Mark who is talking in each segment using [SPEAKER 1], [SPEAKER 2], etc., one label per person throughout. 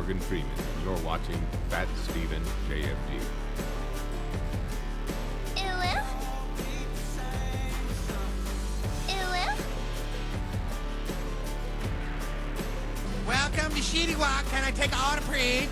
[SPEAKER 1] Morgan Freeman. You're watching Fat Steven JFG.
[SPEAKER 2] Welcome to Shitty Walk. Can I take an autograph?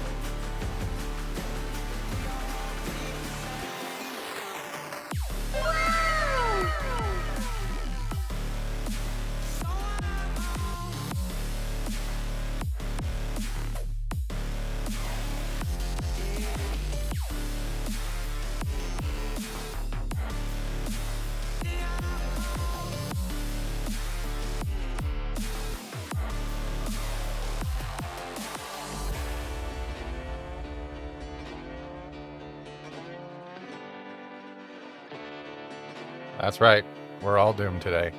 [SPEAKER 3] That's right. We're all doomed today.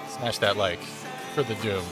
[SPEAKER 3] Smash that like for the doomed.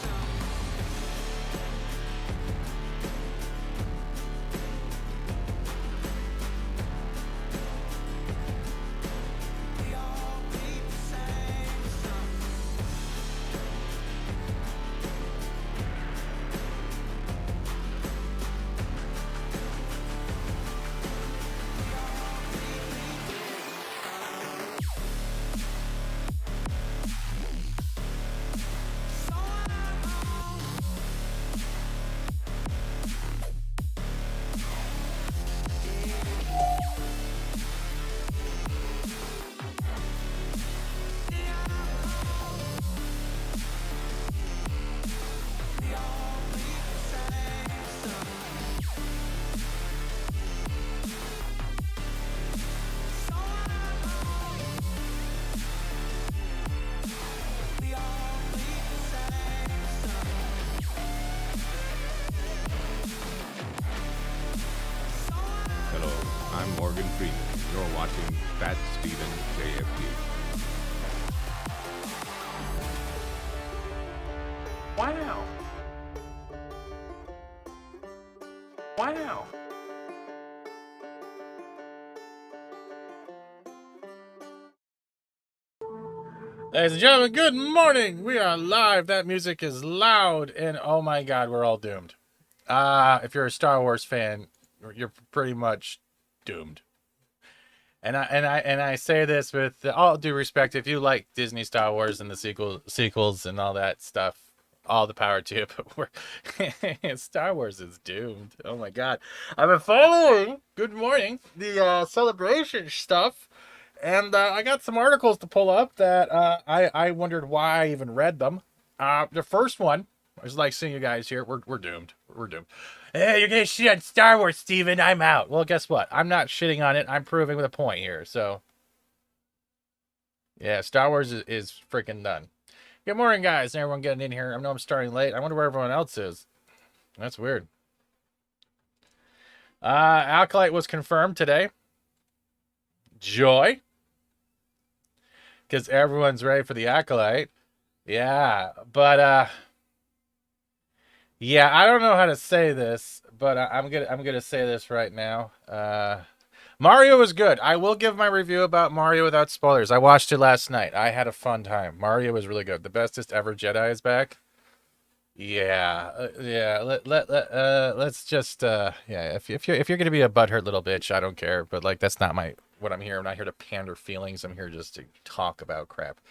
[SPEAKER 1] Hello, I'm Morgan Freeman. You're watching Fat Steven JFG.
[SPEAKER 4] Wow. Wow.
[SPEAKER 3] Ladies and gentlemen, good morning. We are live. That music is loud, and oh my god, we're all doomed. If you're a Star Wars fan, you're pretty much doomed. And I say this with all due respect. If you like Disney Star Wars and the sequels and all that stuff, all the power to you. But Star Wars is doomed. Oh my god. I've been following, good morning, the celebration stuff. And I got some articles to pull up that I wondered why I even read them. The first one, I was like seeing you guys here. We're doomed. We're doomed. Hey, you're gonna shit on Star Wars, Steven. I'm out. Well, guess what? I'm not shitting on it. I'm proving with a point here. So, yeah, Star Wars is freaking done. Good morning, guys. Everyone getting in here. I know I'm starting late. I wonder where everyone else is. That's weird. Acolyte was confirmed today. Joy. Because everyone's ready for the Acolyte. Yeah, but yeah, I don't know how to say this, but I'm gonna say this right now. Mario was good. I will give my review about Mario without spoilers. I watched it last night. I had a fun time. Mario was really good. The bestest ever Jedi is back. Yeah, yeah. Let's just yeah. If you're gonna be a butthurt little bitch, I don't care. But like, that's not what I'm here. I'm not here to pander feelings. I'm here just to talk about crap.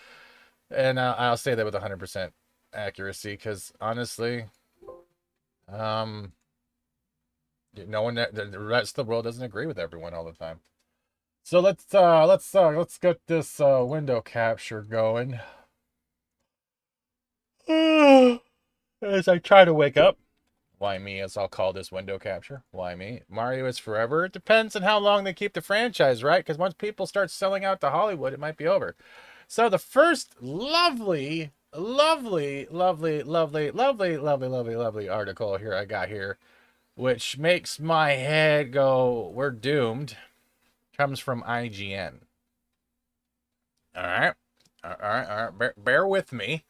[SPEAKER 3] And I'll say that with 100% accuracy, because honestly, no one, the rest of the world doesn't agree with everyone all the time. So let's get this window capture going. As I try to wake up. Why me, as I'll call this window capture? Why me? Mario is forever. It depends on how long they keep the franchise, right? Because once people start selling out to Hollywood, it might be over. So the first lovely article here I got here, which makes my head go, we're doomed, comes from IGN. All right. Bear with me.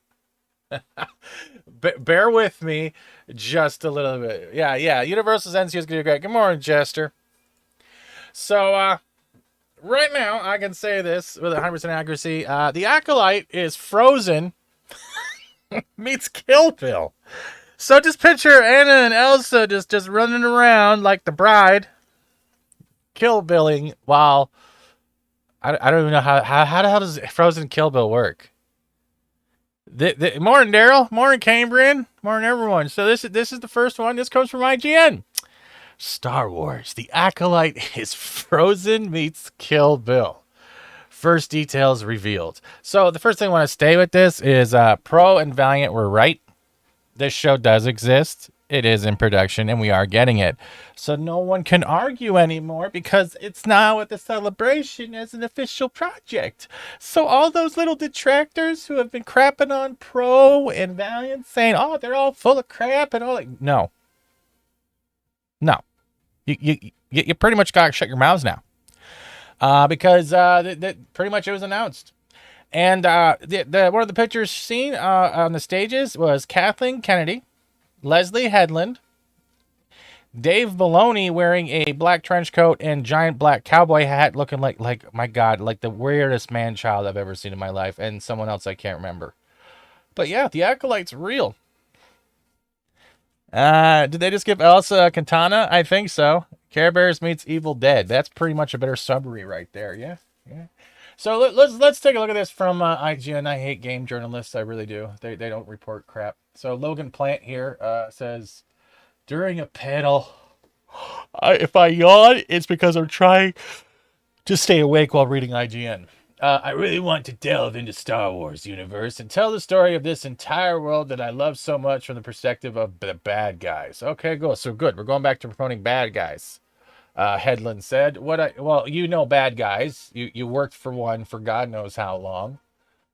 [SPEAKER 3] Bear with me just a little bit. Yeah. Universal's NC is going to be great. Good morning, Jester. So, right now, I can say this with 100% accuracy. The Acolyte is Frozen meets Kill Bill. So just picture Anna and Elsa just running around like the bride, Kill Billing, while... I don't even know how the hell does Frozen Kill Bill work? Morning, Daryl. Morning, Cambrian. Morning, everyone. So this is the first one. This comes from IGN. Star Wars. The Acolyte is Frozen meets Kill Bill. First details revealed. So the first thing I want to stay with this is Pro and Valiant were right. This show does exist. It is in production, and we are getting it. So no one can argue anymore because it's now at the celebration as an official project. So all those little detractors who have been crapping on Pro and Valiant, saying, "Oh, they're all full of crap," and all that, no. You pretty much got to shut your mouths now, because pretty much it was announced. And one of the pictures seen on the stages was Kathleen Kennedy, Leslie Headland, Dave Maloney wearing a black trench coat and giant black cowboy hat, looking like my God, like the weirdest man child I've ever seen in my life, and someone else I can't remember. But yeah, the Acolyte's real. Did they just give Elsa a katana? I think so. Care Bears meets Evil Dead. That's pretty much a better summary right there. Yeah. So let's take a look at this from IGN. I hate game journalists. I really do. They don't report crap. So Logan Plant here says, during a panel, if I yawn, it's because I'm trying to stay awake while reading IGN. I really want to delve into Star Wars universe and tell the story of this entire world that I love so much from the perspective of the bad guys. Okay, good. So good. We're going back to promoting bad guys. Headland said, well, you know bad guys. You worked for one for God knows how long.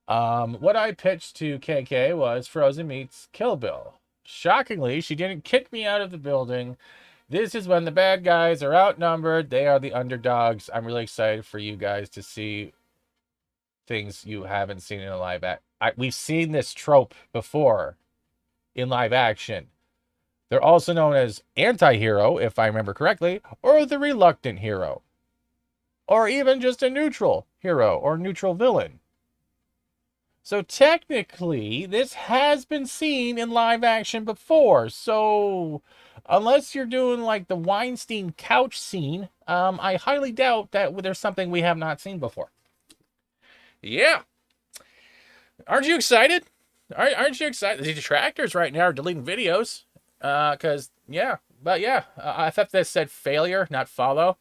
[SPEAKER 3] What I pitched to KK was Frozen meets Kill Bill. Shockingly, she didn't kick me out of the building. This is when the bad guys are outnumbered. They are the underdogs. I'm really excited for you guys to see things you haven't seen in a live act. We've seen this trope before in live action. They're also known as anti-hero, if I remember correctly, or the reluctant hero, or even just a neutral hero or neutral villain. So technically, this has been seen in live action before. So unless you're doing like the Weinstein couch scene, I highly doubt that there's something we have not seen before. Yeah. Aren't you excited? Aren't you excited? The detractors right now are deleting videos. But yeah, I thought this said failure, not follow.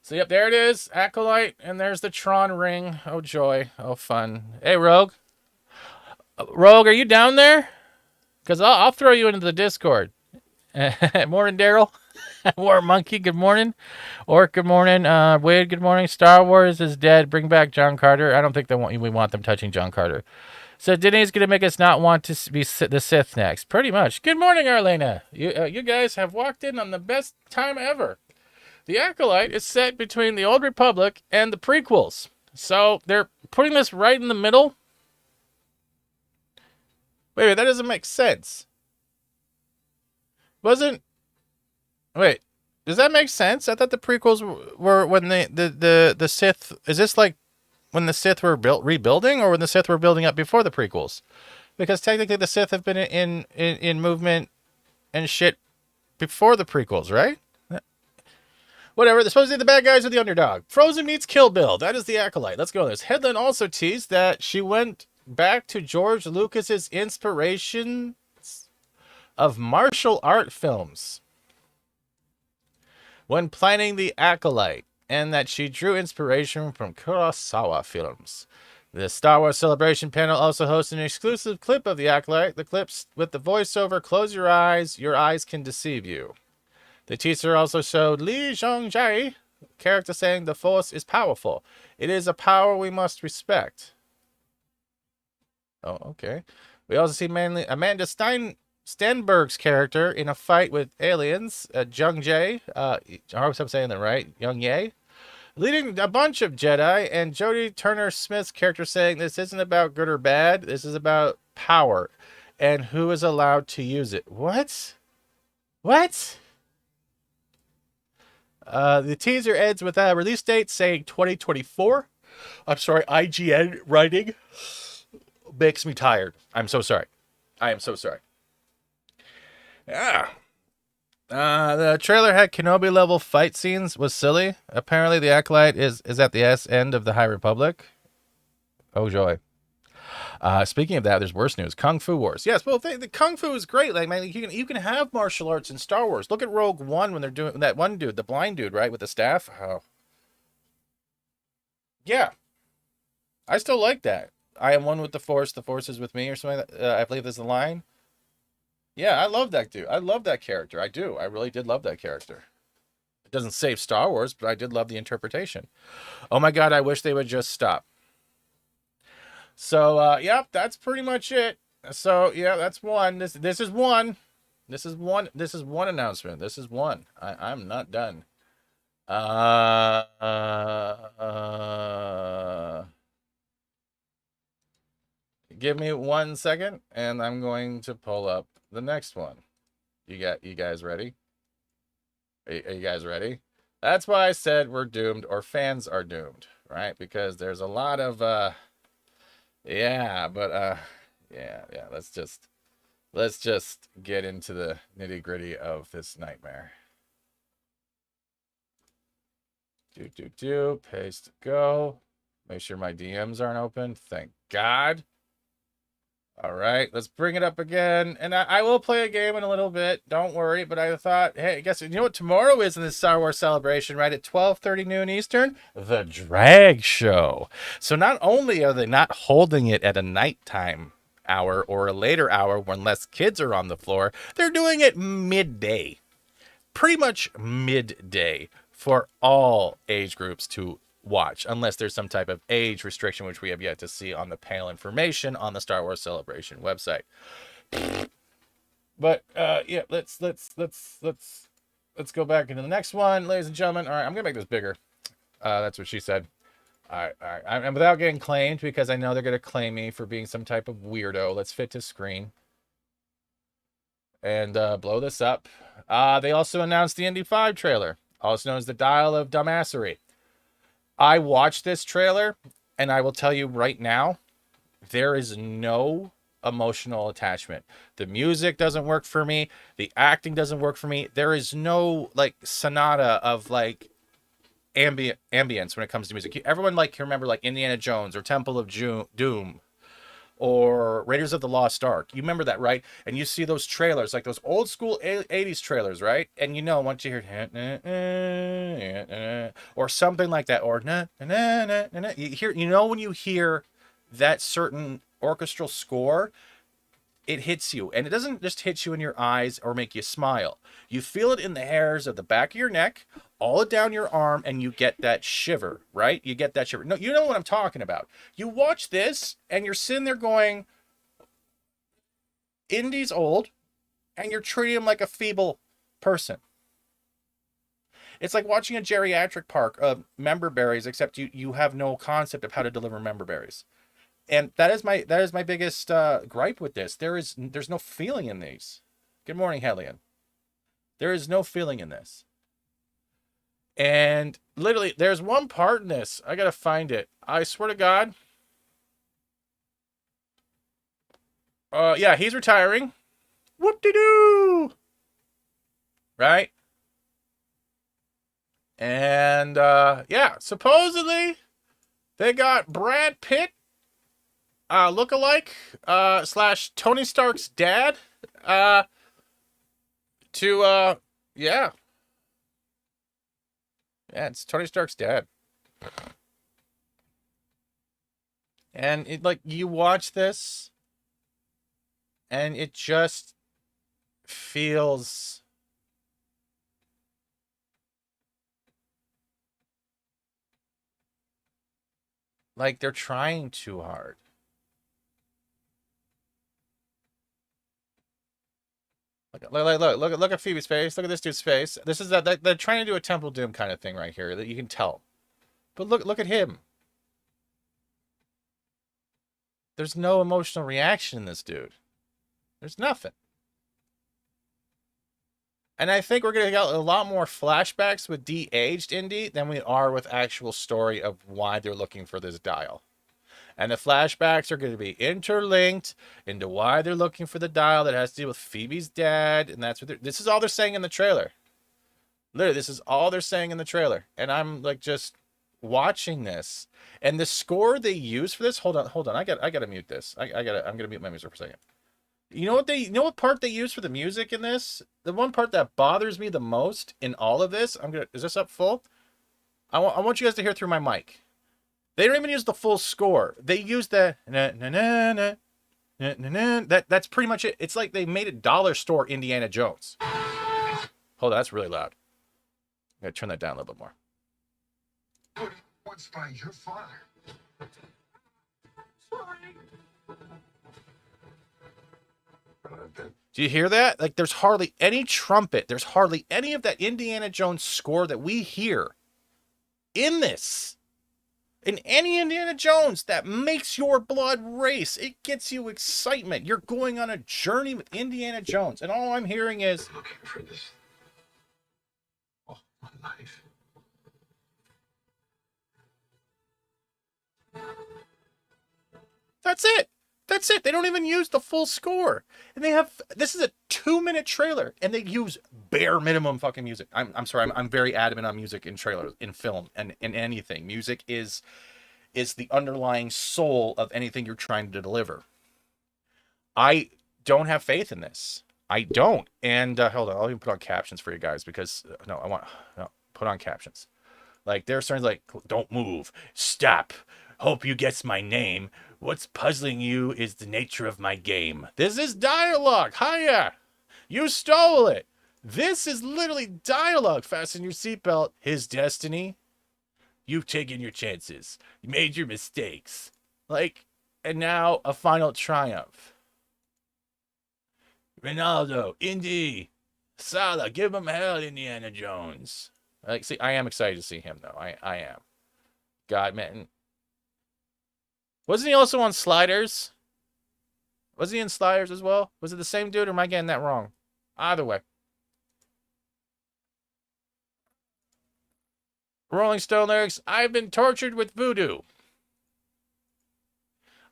[SPEAKER 3] So yep, there it is, Acolyte, and there's the Tron ring. Oh joy, oh fun. Hey Rogue, are you down there? Because I'll throw you into the Discord. Morning, Daryl. War Monkey, good morning. Orc, good morning. Wade, good morning. Star Wars is dead. Bring back John Carter. I don't think we want them touching John Carter. So Disney's going to make us not want to be the Sith next. Pretty much. Good morning, Arlena. You guys have walked in on the best time ever. The Acolyte is set between the Old Republic and the prequels. So they're putting this right in the middle. Wait, that doesn't make sense. Wait, does that make sense? I thought the prequels were when the Sith... Is this like when the Sith were rebuilding, or when the Sith were building up before the prequels? Because technically the Sith have been in movement and shit before the prequels, right? Whatever. They're supposed to be the bad guys or the underdog. Frozen meets Kill Bill. That is the Acolyte. Let's go on this. Headland also teased that she went back to George Lucas's inspiration of martial art films when planning the Acolyte, and that she drew inspiration from Kurosawa films. The Star Wars Celebration panel also hosted an exclusive clip of the Acolyte. The clips with the voiceover, "Close your eyes can deceive you." The teaser also showed Li Zhongjie, character saying, "The Force is powerful. It is a power we must respect." Oh, okay. We also see Amanda Stenberg's character in a fight with aliens. Jung Jae, I hope I'm saying that right, Young Ye, leading a bunch of Jedi, and Jodie Turner-Smith's character saying, "This isn't about good or bad. This is about power and who is allowed to use it." What? The teaser ends with a release date saying 2024. I'm sorry, IGN writing makes me tired. I'm so sorry. I am so sorry. Yeah. The trailer had Kenobi level fight scenes. Was silly. Apparently, the Acolyte is at the end of the High Republic. Oh joy. Speaking of that, there's worse news. Kung Fu Wars. Yes, well, the Kung Fu is great. Like, man, you can have martial arts in Star Wars. Look at Rogue One when they're doing that one dude, the blind dude, right, with the staff. Oh, yeah, I still like that. I am one with the Force. The Force is with me, or something. I believe there's the line. Yeah, I love that dude. I love that character. I do. I really did love that character. It doesn't save Star Wars, but I did love the interpretation. Oh my God, I wish they would just stop. So, yep, that's pretty much it. So, yeah, that's one. This is one. This is one announcement. This is one. I'm not done. Give me 1 second, and I'm going to pull up the next one. You guys ready? Are you guys ready? That's why I said we're doomed, or fans are doomed, right? Because there's a lot of yeah, let's just get into the nitty-gritty of this nightmare. Paste, go. Make sure my DMs aren't open. Thank God. All right, let's bring it up again. And I will play a game in a little bit. Don't worry. But I thought, hey, guess you know what tomorrow is in this Star Wars celebration, right? At 12:30 noon Eastern, the drag show. So not only are they not holding it at a nighttime hour or a later hour when less kids are on the floor, they're doing it midday. Pretty much midday for all age groups to watch, unless there's some type of age restriction, which we have yet to see on the panel information on the Star Wars Celebration website. But yeah, let's go back into the next one, ladies and gentlemen. All right, I'm gonna make this bigger. That's what she said. All right. I'm without getting claimed, because I know they're gonna claim me for being some type of weirdo. Let's fit to screen and blow this up. They also announced the Indy 5 trailer, also known as the Dial of Dumbassery. I watched this trailer, and I will tell you right now, there is no emotional attachment. The music doesn't work for me. The acting doesn't work for me. There is no, like, sonata of, like, ambience when it comes to music. Everyone, like, can remember, like, Indiana Jones or Temple of Doom or Raiders of the Lost Ark. You remember that, right? And you see those trailers, like those old school 80s trailers, right? And you know, once you hear or something like that, or you hear, you know, when you hear that certain orchestral score, it hits you. And it doesn't just hit you in your eyes or make you smile. You feel it in the hairs of the back of your neck, all down your arm, and you get that shiver, right? You get that shiver. No, you know what I'm talking about. You watch this, and you're sitting there going, Indy's old, and you're treating him like a feeble person. It's like watching a geriatric park of member berries, except you have no concept of how to deliver member berries. And that is my biggest gripe with this. There's no feeling in these. Good morning, Hellion. There is no feeling in this. And literally, there's one part in this. I gotta find it. I swear to God. Yeah, he's retiring. Whoop-de-doo! Right? And, yeah, supposedly, they got Brad Pitt, lookalike, / Tony Stark's dad, to, yeah. Yeah, it's Tony Stark's dad. And it, like, you watch this, and it just feels like they're trying too hard. Look at Phoebe's face. Look at this dude's face. This is that they're trying to do a Temple Doom kind of thing right here, that you can tell. But look at him. There's no emotional reaction in this dude. There's nothing. And I think we're going to get a lot more flashbacks with de-aged Indy than we are with actual story of why they're looking for this dial. And the flashbacks are going to be interlinked into why they're looking for the dial that has to do with Phoebe's dad. And that's what this is all they're saying in the trailer. Literally, this is all they're saying in the trailer. And I'm like just watching this. And the score they use for this, hold on. I gotta mute this. I'm gonna mute my music for a second. You know what part they use for the music in this? The one part that bothers me the most in all of this, is this up full? I want you guys to hear through my mic. They don't even use the full score. They use the na na na na na na na. That's pretty much it. It's like they made a dollar store Indiana Jones. Hold on, that's really loud. I gotta turn that down a little bit more.
[SPEAKER 4] What's by your father?
[SPEAKER 3] Do you hear that? Like, there's hardly any trumpet. There's hardly any of that Indiana Jones score that we hear in this. In any Indiana Jones that makes your blood race. It gets you excitement. You're going on a journey with Indiana Jones. And all I'm hearing is...
[SPEAKER 4] I'm looking for this all my life.
[SPEAKER 3] That's it. That's it. They don't even use the full score. And they have... This is a 2-minute trailer. And they use bare minimum fucking music. I'm sorry. I'm very adamant on music in trailers, in film, and in anything. Music is the underlying soul of anything you're trying to deliver. I don't have faith in this. I don't. And hold on. I'll even put on captions for you guys because... put on captions. Like, there's certain like, don't move. Stop. Hope you guess my name. What's puzzling you is the nature of my game. This is dialogue. Hiya. You stole it. This is literally dialogue. Fasten your seatbelt. His destiny. You've taken your chances. You made your mistakes. Like, and now a final triumph. Ronaldo, Indy, Salah, give him hell, Indiana Jones. Like, see, I am excited to see him, though. I am. God, man. Wasn't he also on Sliders? Was he in Sliders as well? Was it the same dude, or am I getting that wrong? Either way. Rolling Stone lyrics, I've been tortured with voodoo.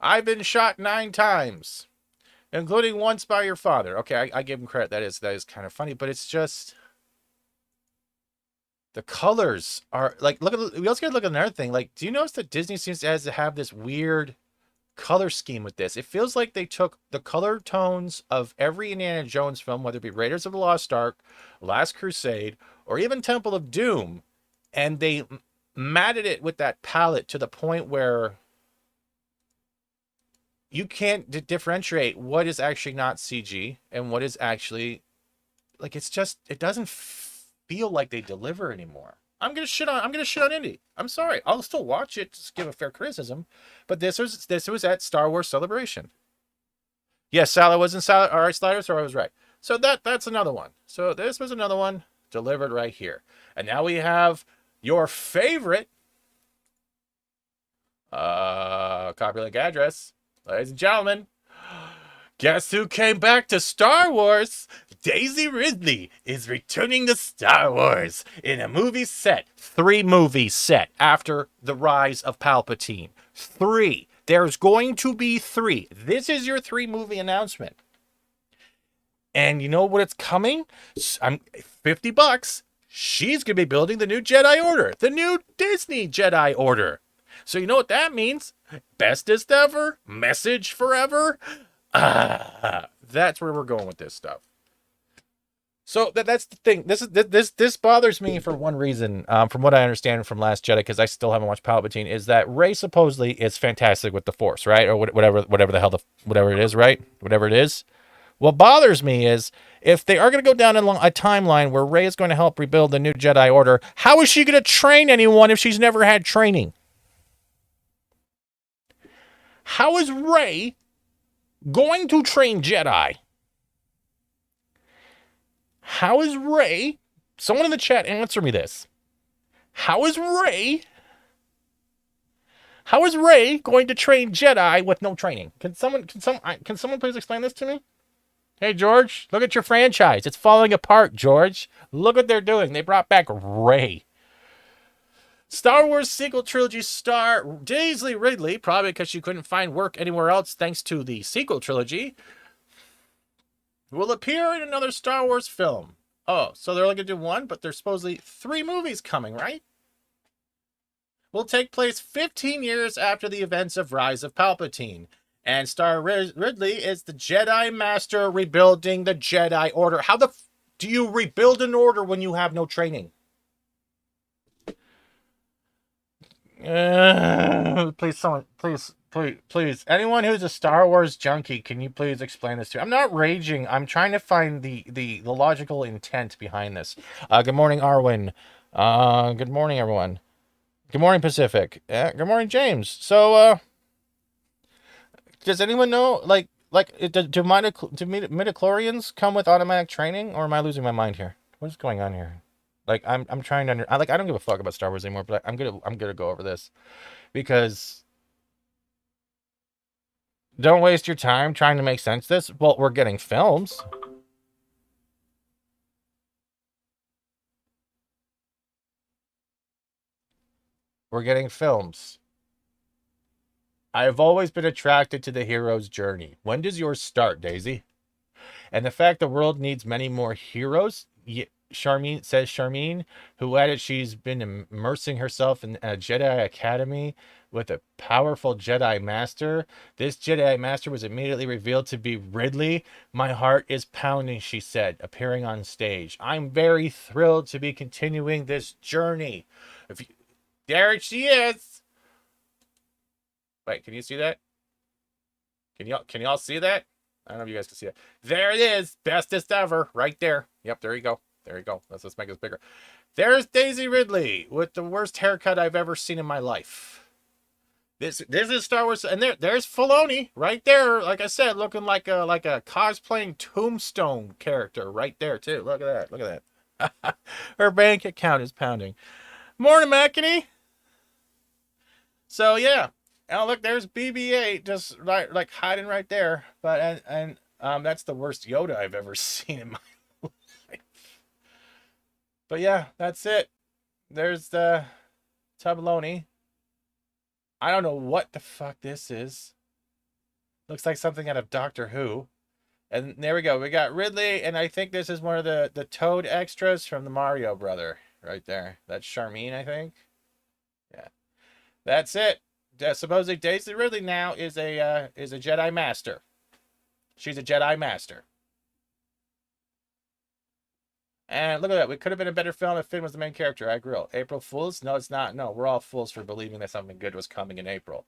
[SPEAKER 3] I've been shot 9 times, including once by your father. Okay, I give him credit. That is kind of funny, but it's just... The colors are like, we also got to look at another thing. Like, do you notice that Disney seems to have this weird color scheme with this? It feels like they took the color tones of every Indiana Jones film, whether it be Raiders of the Lost Ark, Last Crusade, or even Temple of Doom, and they matted it with that palette to the point where you can't differentiate what is actually not CG and what is actually, like, it's just, it doesn't feel like they deliver anymore. I'm gonna shit on Indy. I'm sorry. I'll still watch it, just give a fair criticism. But this was at Star Wars Celebration. Yes, Salah was in Sliders, so I was right. So that's another one. So this was another one delivered right here. And now we have your favorite copy link address. Ladies and gentlemen, guess who came back to Star Wars? Daisy Ridley is returning to Star Wars in a movie set. 3 movies set after the rise of Palpatine. 3. There's going to be 3. This is your 3-movie announcement. And you know what it's coming? I'm $50. She's going to be building the new Jedi Order. The new Disney Jedi Order. So you know what that means? Bestest ever? Message forever? That's where we're going with this stuff. So that's the thing. This bothers me for one reason. From what I understand from Last Jedi, because I still haven't watched Palpatine, is that Rey supposedly is fantastic with the Force, right? Or whatever the hell whatever it is, right? Whatever it is. What bothers me is if they are going to go down a timeline where Rey is going to help rebuild the new Jedi Order, how is she going to train anyone if she's never had training? How is Rey going to train Jedi? How is Rey? Someone in the chat answer me this. How is Rey going to train Jedi with no training? Can someone please explain this to me? Hey, George, look at your franchise. It's falling apart, George. Look what they're doing. They brought back Rey. Star Wars sequel trilogy star Daisy Ridley, probably because she couldn't find work anywhere else thanks to the sequel trilogy, will appear in another Star Wars film. Oh, so they're only going to do one, but there's supposedly 3 movies coming, right? Will take place 15 years after the events of Rise of Palpatine. And star Ridley is the Jedi Master rebuilding the Jedi Order. How the do you rebuild an order when you have no training? Please, someone, please. Anyone who's a Star Wars junkie, can you please explain this to me? I'm not raging. I'm trying to find the logical intent behind this. Good morning, Arwen. Good morning, everyone. Good morning, Pacific. Good morning, James. So, does anyone know, do midichlorians come with automatic training, or am I losing my mind here? What is going on here? Like, I'm trying to I don't give a fuck about Star Wars anymore, but I'm gonna go over this because don't waste your time trying to make sense of this. Well, we're getting films. We're getting films. I've always been attracted to the hero's journey. When does yours start, Daisy? And the fact the world needs many more heroes, Charmine, who added she's been immersing herself in a Jedi Academy with a powerful Jedi Master. This Jedi Master was immediately revealed to be Ridley. My heart is pounding, she said, appearing on stage. I'm very thrilled to be continuing this journey. There she is. Wait, can you see that? Can y'all see that? I don't know if you guys can see it. There it is. Bestest ever. Right there. Yep, there you go. There you go. Let's make this bigger. There's Daisy Ridley with the worst haircut I've ever seen in my life. This is Star Wars, and there's Filoni right there. Like I said, looking like a cosplaying Tombstone character right there too. Look at that. Look at that. Her bank account is pounding. Morning, Mackie. So yeah. Oh, look, there's BB-8 just like hiding right there. But and that's the worst Yoda I've ever seen in my life. But yeah, that's it. There's the Tubaloni. I don't know what the fuck this is. Looks like something out of Doctor Who. And there we go. We got Ridley, and I think this is one of the Toad extras from the Mario brother right there. That's Charmine, I think. Yeah. That's it. Supposedly Daisy Ridley now is a Jedi Master. She's a Jedi Master. And look at that. We could have been a better film if Finn was the main character. I agree. April Fools? No, it's not. No, we're all fools for believing that something good was coming in April.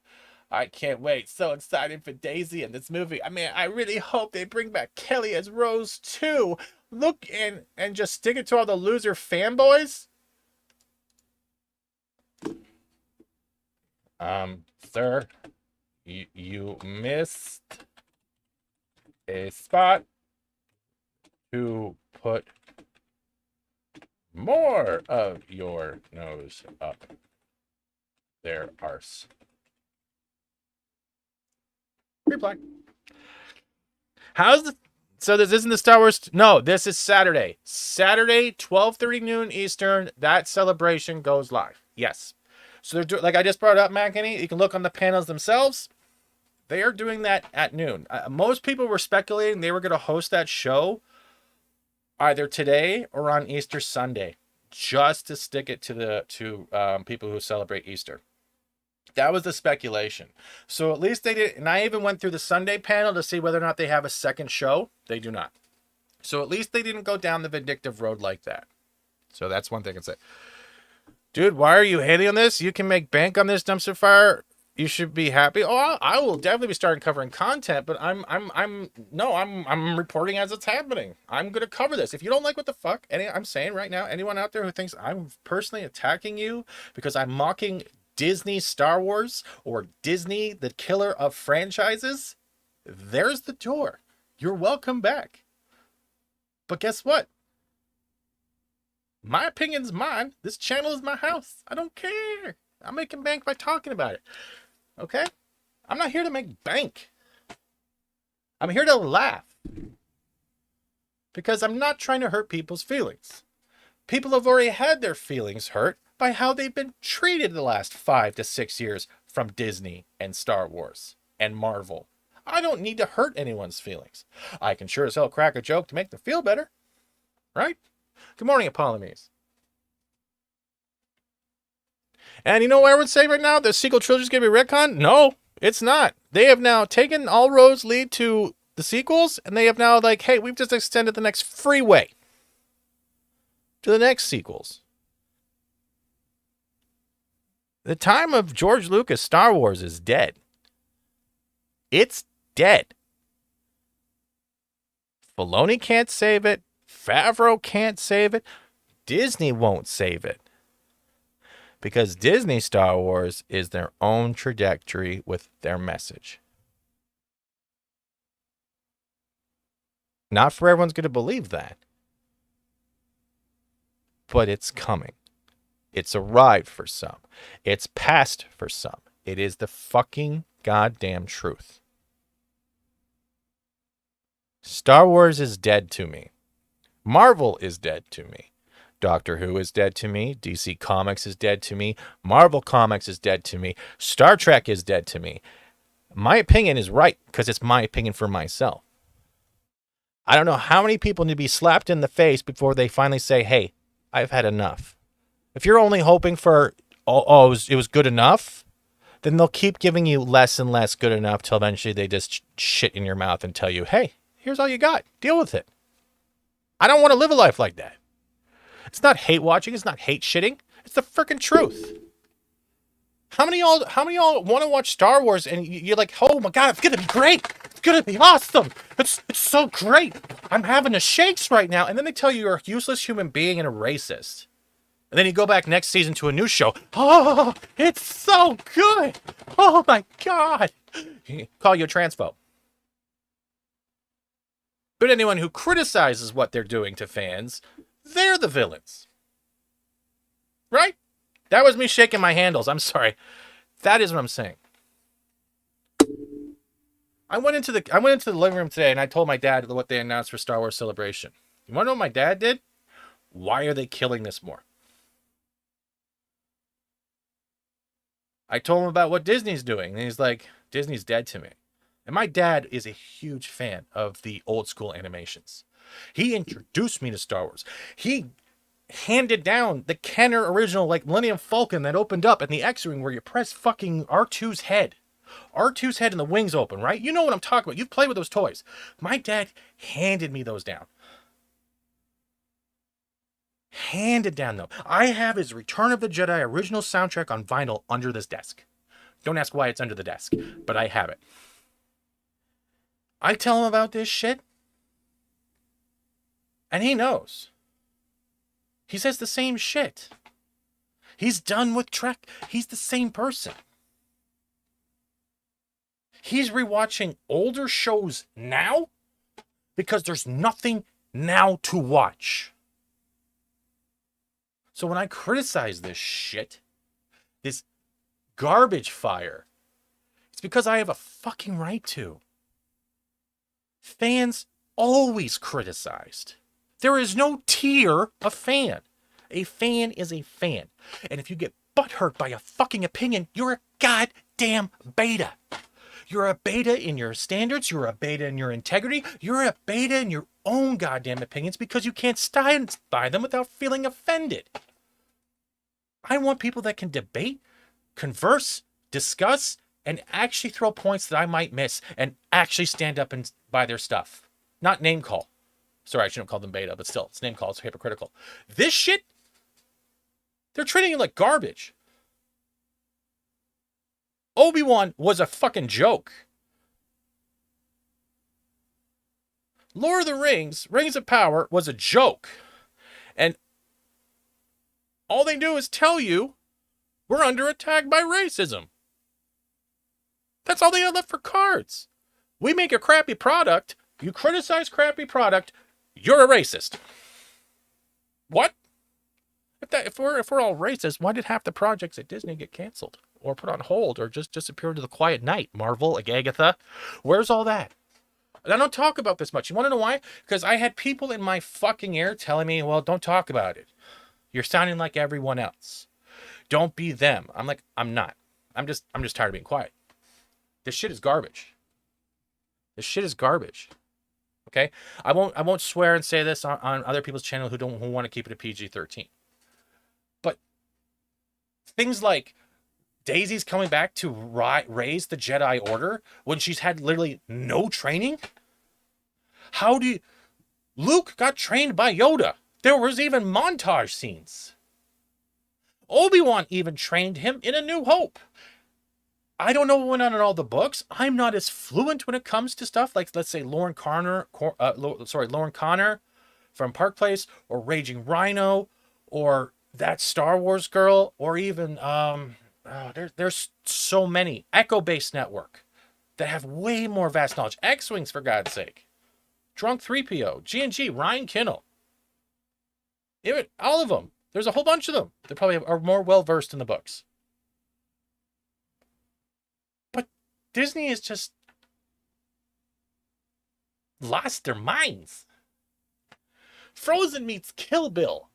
[SPEAKER 3] I can't wait. So excited for Daisy in this movie. I mean, I really hope they bring back Kelly as Rose too. Look and just stick it to all the loser fanboys. Sir, you missed a spot to put more of your nose up their arse. Reply. How's the... So this isn't the Star Wars... No, this is Saturday. Saturday, 12:30 noon Eastern. That celebration goes live. Yes. So they're doing, like I just brought up, McKinney, you can look on the panels themselves. They are doing that at noon. Most people were speculating they were going to host that show either today or on Easter Sunday, just to stick it to people who celebrate Easter. That was the speculation. So at least they did, and I even went through the Sunday panel to see whether or not they have a second show. They do not. So at least they didn't go down the vindictive road like that. So that's one thing I can say. Dude, why are you hating on this? You can make bank on this dumpster fire. You should be happy. Oh, I will definitely be starting covering content, but I'm reporting as it's happening. I'm gonna cover this. If you don't like what the fuck, I'm saying right now, anyone out there who thinks I'm personally attacking you because I'm mocking Disney Star Wars or Disney, the killer of franchises, there's the door. You're welcome back. But guess what? My opinion's mine. This channel is my house. I don't care. I'm making bank by talking about it. Okay? I'm not here to make bank. I'm here to laugh. because I'm not trying to hurt people's feelings. People have already had their feelings hurt by how they've been treated the last 5 to 6 years from Disney and Star Wars and Marvel. I don't need to hurt anyone's feelings. I can sure as hell crack a joke to make them feel better. Right? Good morning, Apollomies. And you know what I would say right now? The sequel trilogy is going to be retconned? No, it's not. They have now taken all roads lead to the sequels, and they have now like, hey, we've just extended the next freeway to the next sequels. The time of George Lucas Star Wars is dead. It's dead. Filoni can't save it. Favreau can't save it. Disney won't save it. Because Disney Star Wars is their own trajectory with their message. Not for everyone's going to believe that. But it's coming. It's arrived for some. It's past for some. It is the fucking goddamn truth. Star Wars is dead to me. Marvel is dead to me. Doctor Who is dead to me. DC Comics is dead to me. Marvel Comics is dead to me. Star Trek is dead to me. My opinion is right because it's my opinion for myself. I don't know how many people need to be slapped in the face before they finally say, hey, I've had enough. If you're only hoping for, it was good enough, then they'll keep giving you less and less good enough till eventually they just shit in your mouth and tell you, hey, here's all you got. Deal with it. I don't want to live a life like that. It's not hate watching. It's not hate shitting. It's the freaking truth. How many y'all want to watch Star Wars and you're like, oh my God, it's going to be great. It's going to be awesome. It's so great. I'm having the shakes right now. And then they tell you you're a useless human being and a racist. And then you go back next season to a new show. Oh, it's so good. Oh my God. Call you a transphobe. But anyone who criticizes what they're doing to fans, they're the villains. Right? That was me shaking my handles. I'm sorry. That is what I'm saying. I went into the living room today and I told my dad what they announced for Star Wars Celebration. You want to know what my dad did? Why are they killing this more? I told him about what Disney's doing, and he's like, Disney's dead to me. And my dad is a huge fan of the old school animations. He introduced me to Star Wars. He handed down the Kenner original, like Millennium Falcon that opened up in the X-Wing where you press fucking R2's head. R2's head and the wings open, right? You know what I'm talking about. You've played with those toys. My dad handed me those down. Handed down, though. I have his Return of the Jedi original soundtrack on vinyl under this desk. Don't ask why it's under the desk, but I have it. I tell him about this shit, and he knows. He says the same shit. He's done with Trek. He's the same person. He's rewatching older shows now because there's nothing now to watch. So when I criticize this shit, this garbage fire, it's because I have a fucking right to. Fans always criticized. There is no tier of fan. A fan is a fan. And if you get butthurt by a fucking opinion, you're a goddamn beta. You're a beta in your standards. You're a beta in your integrity. You're a beta in your own goddamn opinions because you can't stand by them without feeling offended. I want people that can debate, converse, discuss, and actually throw points that I might miss and actually stand up and buy their stuff. Not name call. Sorry, I shouldn't call them beta, but still, it's name call. It's hypocritical. This shit, they're treating you like garbage. Obi-Wan was a fucking joke. Lord of the Rings, Rings of Power, was a joke. And all they do is tell you we're under attack by racism. That's all they have left for cards. We make a crappy product. You criticize crappy product. You're a racist. What? If we're all racist, why did half the projects at Disney get canceled or put on hold or just disappear into the quiet night? Marvel, like Agatha, where's all that? And I don't talk about this much. You want to know why? Because I had people in my fucking ear telling me, well, don't talk about it. You're sounding like everyone else. Don't be them. I'm like, I'm not. I'm just tired of being quiet. This shit is garbage. This shit is garbage. Okay? I won't swear and say this on other people's channel who want to keep it a PG-13. But things like Daisy's coming back to raise the Jedi Order when she's had literally no training? Luke got trained by Yoda. There was even montage scenes. Obi-Wan even trained him in A New Hope. I don't know what went on in all the books. I'm not as fluent when it comes to stuff like, let's say, Lauren Connor from Park Place, or Raging Rhino, or that Star Wars girl, or even there's so many. Echo Base Network that have way more vast knowledge. X-Wings, for God's sake. Drunk 3PO, G&G, Ryan Kinnell. Even all of them. There's a whole bunch of them. They probably are more well-versed in the books. But Disney has just lost their minds. Frozen meets Kill Bill.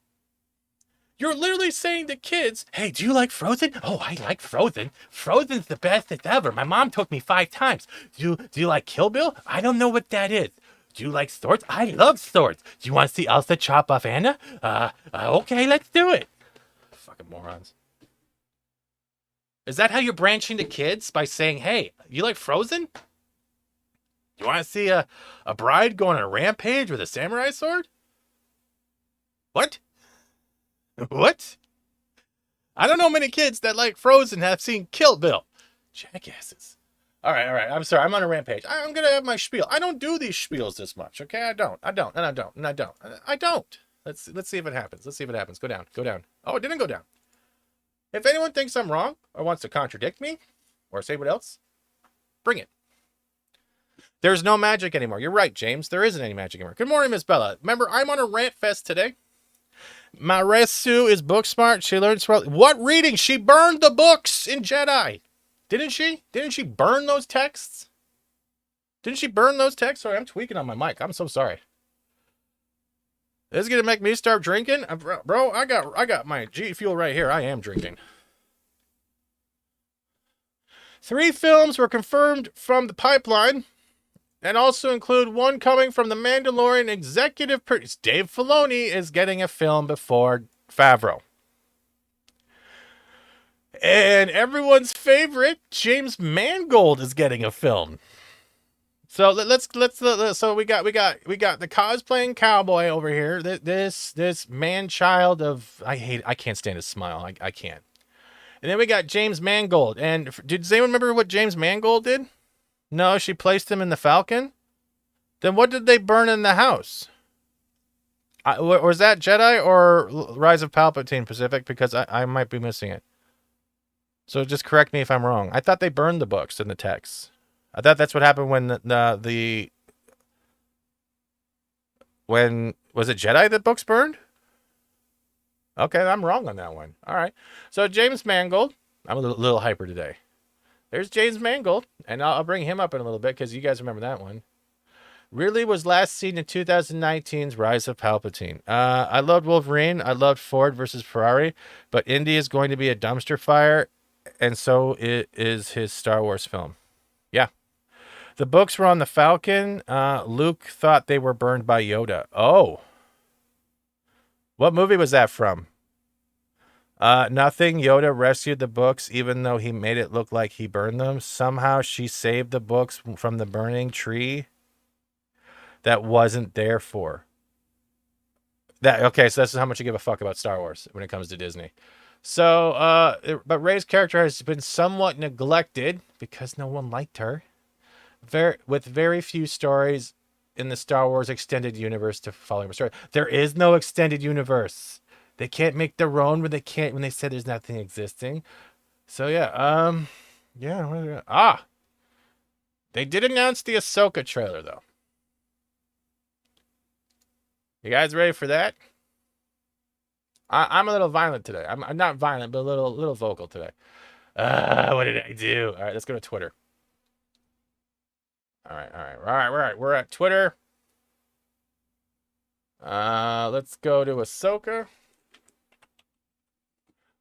[SPEAKER 3] You're literally saying to kids, hey, do you like Frozen? Oh, I like Frozen. Frozen's the best it's ever. My mom took me 5 times. Do you like Kill Bill? I don't know what that is. Do you like swords? I love swords. Do you want to see Elsa chop off Anna? Okay, let's do it. Fucking morons. Is that how you're branching to kids? By saying, hey, you like Frozen? You want to see a bride go on a rampage with a samurai sword? What? What? I don't know many kids that like Frozen have seen Kill Bill. Jackasses. All right. I'm sorry. I'm on a rampage. I'm going to have my spiel. I don't do these spiels this much, okay? I don't. Let's see if it happens. Go down. Oh, it didn't go down. If anyone thinks I'm wrong or wants to contradict me or say what else, bring it. There's no magic anymore. You're right, James. There isn't any magic anymore. Good morning, Miss Bella. Remember, I'm on a rant fest today. Maresu is book smart. She learns what reading? She burned the books in Jedi. Didn't she? Didn't she burn those texts? Sorry, I'm tweaking on my mic. I'm so sorry. This is gonna make me start drinking, bro. I got my G Fuel right here. I am drinking. 3 films were confirmed from the pipeline, and also include one coming from the Mandalorian executive producer. Dave Filoni is getting a film before Favreau. And everyone's favorite, James Mangold, is getting a film. So let's so we got the cosplaying cowboy over here. This man child of I can't stand his smile. I can't. And then we got James Mangold. And does anyone remember what James Mangold did? No, she placed him in the Falcon. Then what did they burn in the house? Was that Jedi or Rise of Palpatine Pacific? Because I might be missing it. So just correct me if I'm wrong. I thought they burned the books in the texts. I thought that's what happened when when was it Jedi that books burned? Okay, I'm wrong on that one. All right. So James Mangold, I'm a little hyper today. There's James Mangold, and I'll bring him up in a little bit because you guys remember that one. Really was last seen in 2019's Rise of Palpatine. I loved Wolverine. I loved Ford versus Ferrari, but Indy is going to be a dumpster fire, and so is his Star Wars film. Yeah. The books were on the Falcon. Luke thought they were burned by Yoda. Oh. What movie was that from? Nothing. Yoda rescued the books, even though he made it look like he burned them. Somehow she saved the books from the burning tree that wasn't there for. Okay, so this is how much you give a fuck about Star Wars when it comes to Disney. So, but Rey's character has been somewhat neglected because no one liked her. With very few stories in the Star Wars extended universe to follow her story. There is no extended universe. They can't make their own when they say there's nothing existing. So yeah, they did announce the Ahsoka trailer though. You guys ready for that? I'm a little violent today. I'm not violent, but a little vocal today. What did I do? All right, let's go to Twitter. All right. We're at Twitter. Let's go to Ahsoka.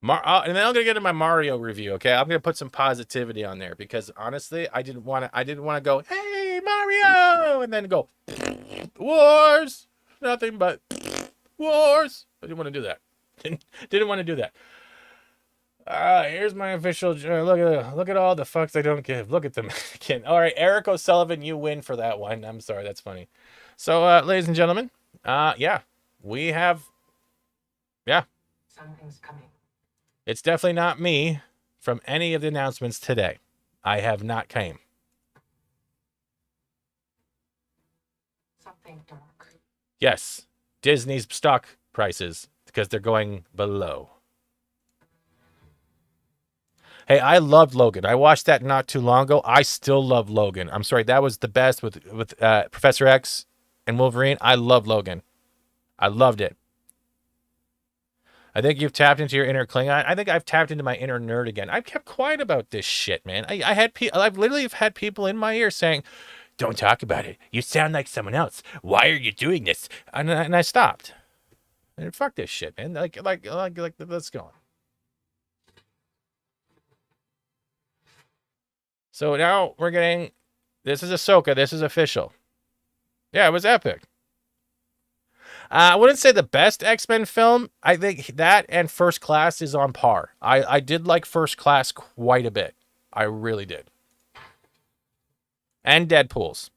[SPEAKER 3] And then I'm gonna get into my Mario review. Okay, I'm gonna put some positivity on there because honestly, I didn't want to go, hey Mario, and then go wars. Nothing but wars. I didn't want to do that. Didn't want to do that. Here's my official. Look at all the fucks I don't give. Look at them again. All right, Eric O'Sullivan, you win for that one. I'm sorry, that's funny. So, ladies and gentlemen, yeah, we have, yeah.
[SPEAKER 5] Something's coming.
[SPEAKER 3] It's definitely not me from any of the announcements today. I have not came.
[SPEAKER 5] Something dark.
[SPEAKER 3] Yes, Disney's stock prices because they're going below. Hey, I loved Logan. I watched that not too long ago. I still love Logan. I'm sorry, that was the best with Professor X and Wolverine. I love Logan. I loved it. I think you've tapped into your inner Klingon. I think I've tapped into my inner nerd again. I've kept quiet about this shit, man. I've literally had people in my ear saying, "Don't talk about it. You sound like someone else. Why are you doing this?" And I stopped. And fuck this shit, man. Like, let's go. So now we're getting. This is Ahsoka. This is official. Yeah, it was epic. I wouldn't say the best X-Men film. I think that and First Class is on par. I did like First Class quite a bit. I really did. And Deadpool's.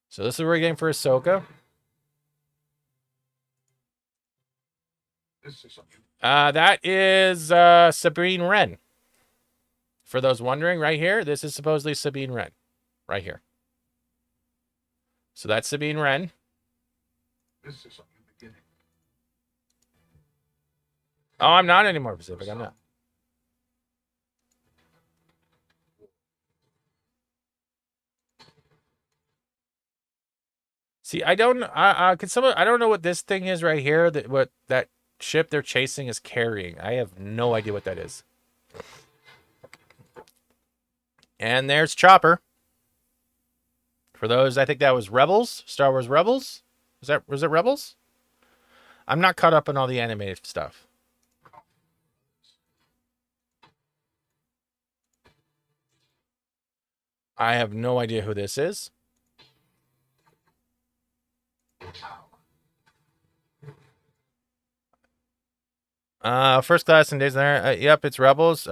[SPEAKER 3] So this is what we're getting for Ahsoka. That is Sabine Wren. For those wondering, right here, this is supposedly Sabine Wren. Right here. So that's Sabine Wren.
[SPEAKER 4] This is a new beginning.
[SPEAKER 3] Oh, I'm not anymore Pacific. I'm not. See, I don't. I don't know what this thing is right here. What that ship they're chasing is carrying. I have no idea what that is. And there's Chopper. For those, I think that was Rebels, Star Wars Rebels. Was it Rebels? I'm not caught up on all the animated stuff. I have no idea who this is. First Class and Days there. Yep, it's Rebels.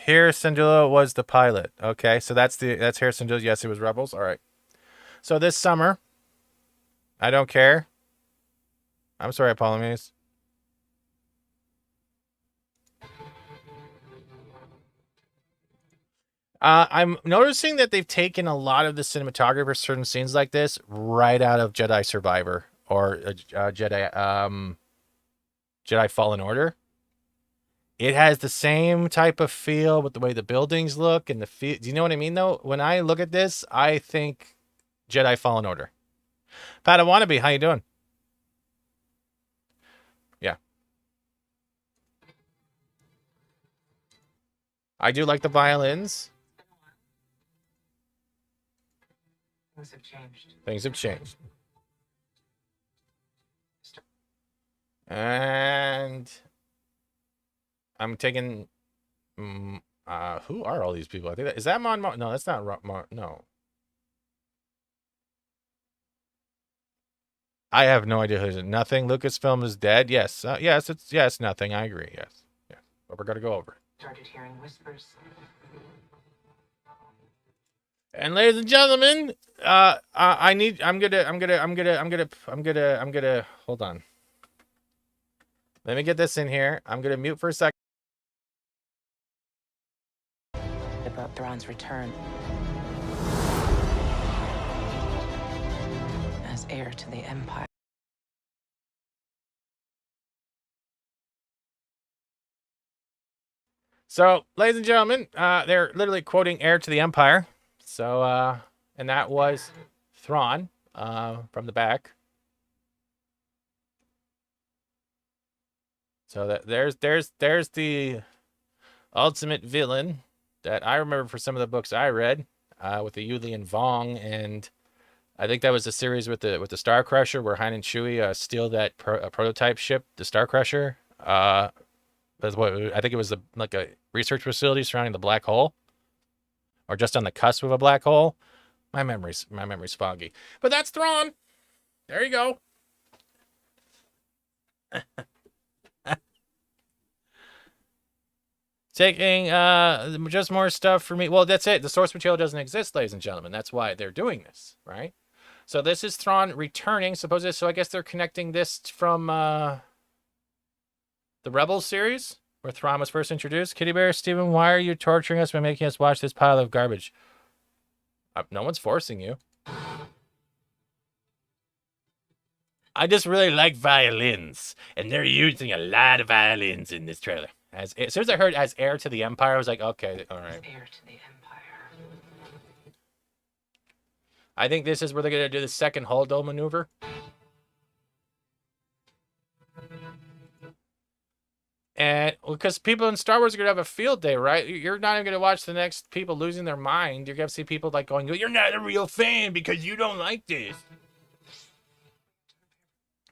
[SPEAKER 3] Here Syndulla was the pilot. Okay, so that's Here Syndulla. Yes, it was Rebels. All right. So this summer, I don't care. I'm sorry, Apollomedes. I'm noticing that they've taken a lot of the cinematography for certain scenes like this right out of Jedi Survivor or Jedi Fallen Order. It has the same type of feel with the way the buildings look and the feel. Do you know what I mean, though? When I look at this, I think Jedi Fallen Order. Pat, I wannabe, how you doing? Yeah. I do like the violins.
[SPEAKER 5] Things have changed.
[SPEAKER 3] Things have changed. And I'm taking. Who are all these people? I think is that Mon? No, that's not no. I have no idea who is it. Nothing. Lucasfilm is dead. Yes. Yes. Nothing. I agree. Yes. But we're gonna go over it.
[SPEAKER 5] Started hearing whispers.
[SPEAKER 3] And ladies and gentlemen, I'm gonna hold on. Let me get this in here. I'm gonna mute for a second.
[SPEAKER 5] About Thrawn's return as heir to the Empire.
[SPEAKER 3] So, ladies and gentlemen, they're literally quoting "Heir to the Empire." So, and that was Thrawn from the back. So there's the ultimate villain, that I remember for some of the books I read with the Yuli and Vong, and I think that was the series with the Star Crusher where Han and Chewie steal that prototype ship, the Star Crusher. That's what I think it was, like a research facility surrounding the black hole, or just on the cusp of a black hole. My memory's foggy, but that's Thrawn. There you go. Taking just more stuff for me. Well, that's it. The source material doesn't exist, ladies and gentlemen. That's why they're doing this, right? So this is Thrawn returning, supposedly. So I guess they're connecting this from the Rebels series, where Thrawn was first introduced. Kitty Bear, Steven, why are you torturing us by making us watch this pile of garbage? No one's forcing you. I just really like violins, and they're using a lot of violins in this trailer. As soon as I heard as heir to the Empire, I was like, okay, all right.
[SPEAKER 5] Heir to the Empire.
[SPEAKER 3] I think this is where they're going to do the second Holdo maneuver. And because people in Star Wars are going to have a field day, right? You're not even going to watch the next people losing their mind. You're going to see people like going, you're not a real fan because you don't like this.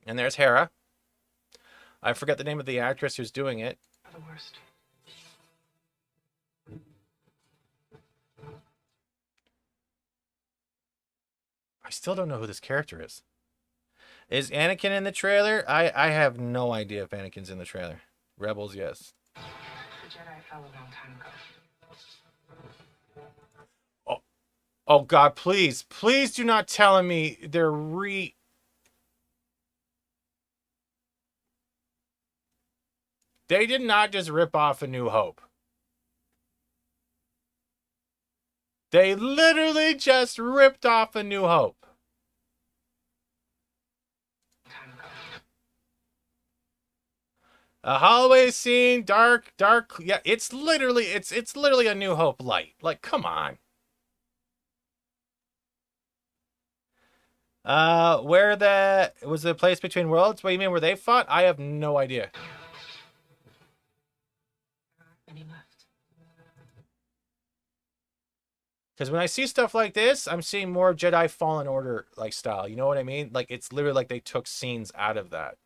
[SPEAKER 3] And there's Hera. I forget the name of the actress who's doing it.
[SPEAKER 5] The worst.
[SPEAKER 3] I still don't know who this character is. Is Anakin in the trailer? I have no idea if Anakin's in the trailer. Rebels, yes.
[SPEAKER 5] The Jedi fell a long time ago.
[SPEAKER 3] Oh God, please do not tell me they're They did not just rip off A New Hope. They literally just ripped off A New Hope. A hallway scene, dark. Yeah, it's literally A New Hope light. Like, come on. Where was the place between worlds? What do you mean, where they fought? I have no idea.
[SPEAKER 5] And he left.
[SPEAKER 3] Because when I see stuff like this, I'm seeing more Jedi Fallen Order like style. You know what I mean? Like, it's literally like they took scenes out of that.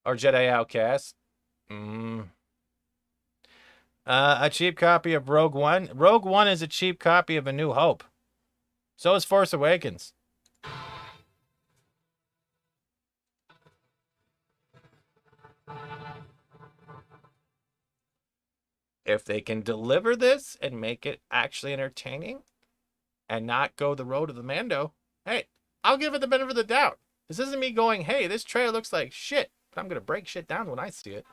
[SPEAKER 3] Or Jedi Outcast. A cheap copy of Rogue One. Rogue One is a cheap copy of A New Hope. So is Force Awakens. If they can deliver this and make it actually entertaining and not go the road of the Mando, hey, I'll give it the benefit of the doubt. This isn't me going, hey, this trailer looks like shit, but I'm going to break shit down when I see it.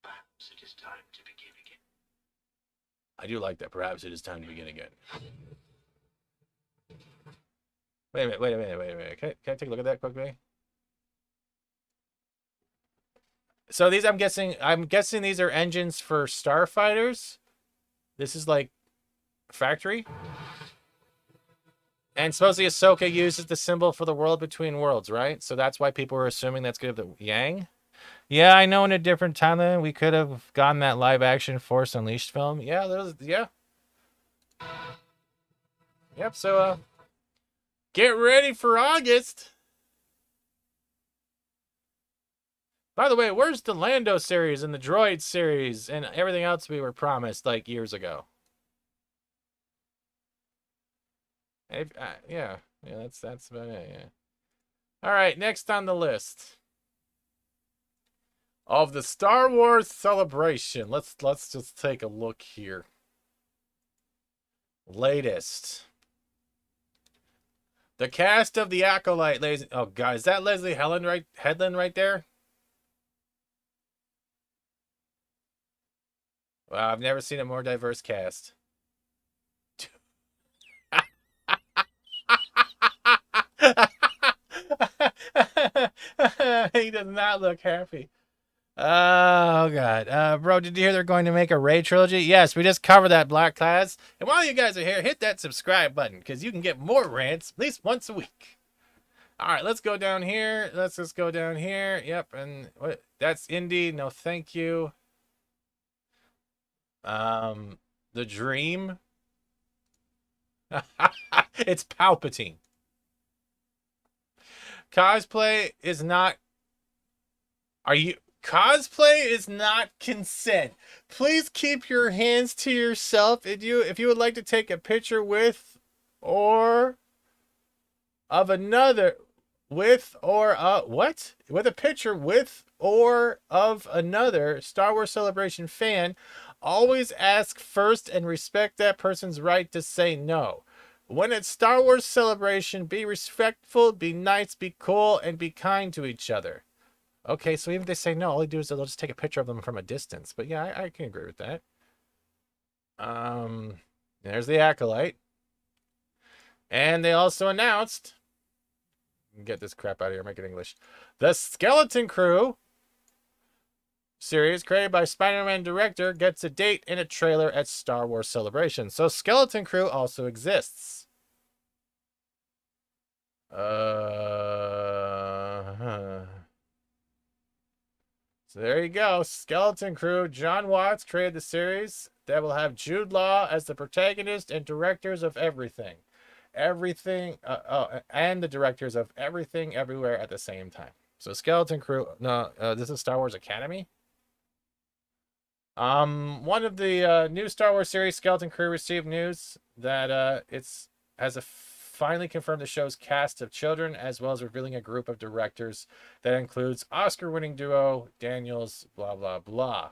[SPEAKER 6] Perhaps it is time to begin again.
[SPEAKER 3] I do like that. Perhaps it is time to begin again. Wait a minute. Can I take a look at that quickly? So these, I'm guessing these are engines for starfighters. This is like factory. And supposedly Ahsoka uses the symbol for the world between worlds, right? So that's why people were assuming that's good of the Yang. Yeah, I know in a different timeline we could have gotten that live action Force Unleashed film. Yeah, yeah. Yep, so get ready for August. By the way, where's the Lando series and the Droid series and everything else we were promised like years ago? Yeah, that's about it. Yeah. All right, next on the list of the Star Wars celebration. Let's just take a look here. Latest. The cast of the Acolyte, ladies. Oh God, is that Leslie Headland right there? Wow, I've never seen a more diverse cast. He does not look happy. Oh, God. Bro, did you hear they're going to make a Rey trilogy? Yes, we just covered that, Black Class. And while you guys are here, hit that subscribe button, because you can get more rants at least once a week. All right, let's go down here. Let's just go down here. Yep, and what? That's Indy. No, thank you. The Dream. It's Palpatine. Cosplay is not. Are you? Cosplay is not consent. Please keep your hands to yourself. If you would like to take a picture with or of another with or what? With a picture with or of another Star Wars Celebration fan, always ask first and respect that person's right to say no. When it's Star Wars Celebration, be respectful, be nice, be cool, and be kind to each other. Okay, so even if they say no, all they do is they'll just take a picture of them from a distance. But yeah, I can agree with that. There's the Acolyte. And they also announced, get this crap out of here, make it English. The Skeleton Crew series created by Spider-Man director gets a date in a trailer at Star Wars Celebration. So Skeleton Crew also exists. So there you go. Skeleton Crew. John Watts created the series that will have Jude Law as the protagonist and directors of everything. And the directors of everything everywhere at the same time. So Skeleton Crew. No, this is Star Wars Academy. One of the new Star Wars series, Skeleton Crew, received news that finally confirmed the show's cast of children, as well as revealing a group of directors that includes Oscar-winning duo Daniels, blah, blah, blah.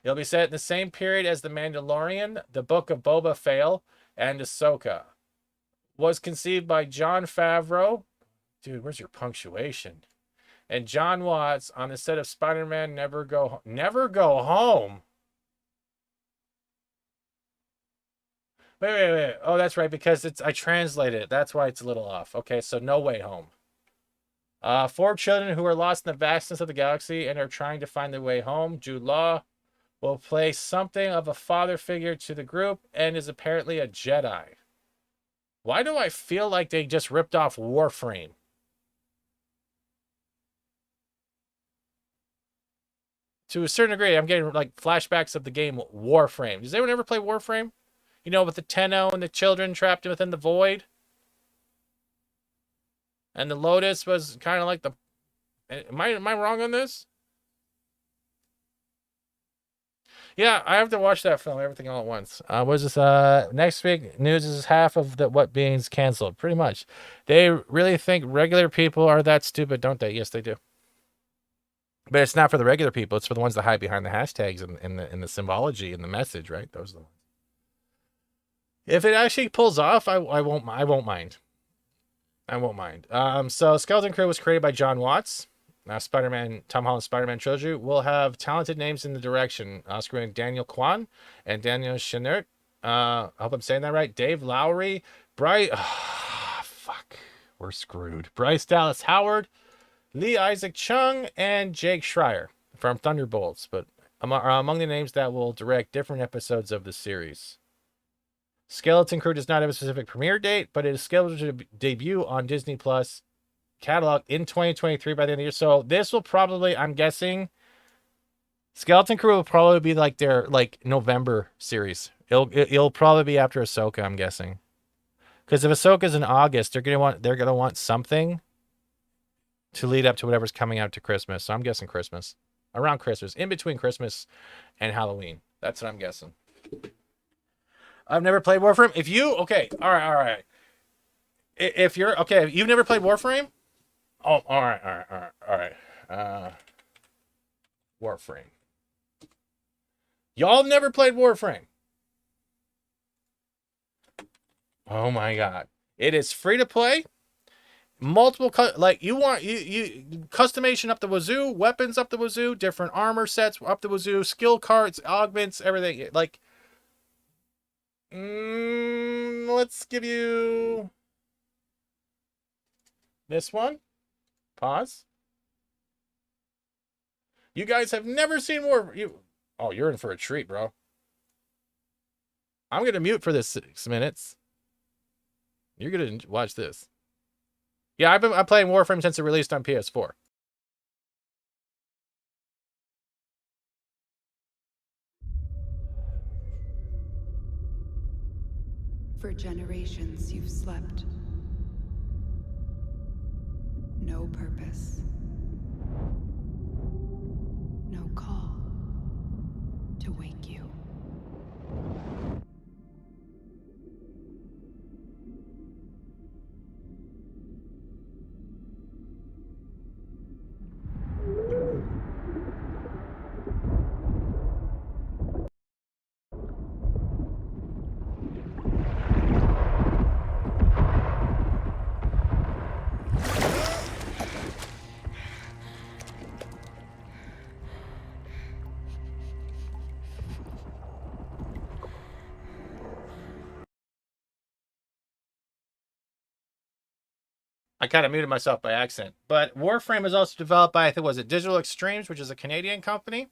[SPEAKER 3] It'll be set in the same period as The Mandalorian, The Book of Boba Fett, and Ahsoka. Was conceived by Jon Favreau. Dude, where's your punctuation? And John Watts on the set of Spider-Man Never Go Home. Wait. Oh, that's right, because I translated it. That's why it's a little off. Okay, so No Way Home. 4 children who are lost in the vastness of the galaxy and are trying to find their way home. Jude Law will play something of a father figure to the group and is apparently a Jedi. Why do I feel like they just ripped off Warframe? To a certain degree, I'm getting like flashbacks of the game Warframe. Does anyone ever play Warframe? You know, with the Tenno and the children trapped within the void. And the Lotus was kind of like the... Am I wrong on this? Yeah, I have to watch that film, Everything All at Once. Was this next week? News is half of what being's canceled, pretty much. They really think regular people are that stupid, don't they? Yes, they do. But it's not for the regular people. It's for the ones that hide behind the hashtags and the symbology and the message, right? Those are the ones. If it actually pulls off, I won't mind. I won't mind. So Skeleton Crew was created by John Watts. Tom Holland's Spider-Man trilogy will have talented names in the direction. Oscar-winning Daniel Kwan and Daniel Chenert. I hope I'm saying that right. Dave Lowry. We're screwed. Bryce Dallas Howard, Lee Isaac Chung, and Jake Schreier from Thunderbolts. But are among the names that will direct different episodes of the series. Skeleton Crew does not have a specific premiere date, but it is scheduled to debut on Disney Plus catalog in 2023 by the end of the year. So this will probably, I'm guessing, Skeleton Crew will probably be like their November series. It'll probably be after Ahsoka, I'm guessing, because if Ahsoka's in August, they're gonna want something to lead up to whatever's coming out to Christmas. So I'm guessing Christmas, around Christmas, in between Christmas and Halloween. That's what I'm guessing. I've never played Warframe. All right. If you're okay, you've never played Warframe? Oh, all right. Warframe. Y'all never played Warframe? Oh my God. It is free to play. Multiple, you want customation up the wazoo, weapons up the wazoo, different armor sets up the wazoo, skill cards, augments, everything. Let's give you this one. Pause. You guys have never seen you're in for a treat, bro. I'm gonna mute for this 6 minutes. You're gonna watch this. Yeah, I'm playing Warframe since it released on PS4.
[SPEAKER 7] For generations, you've slept. No purpose. No call to wake you.
[SPEAKER 3] I kind of muted myself by accident. But Warframe is also developed by, I think, was it Digital Extremes, which is a Canadian company.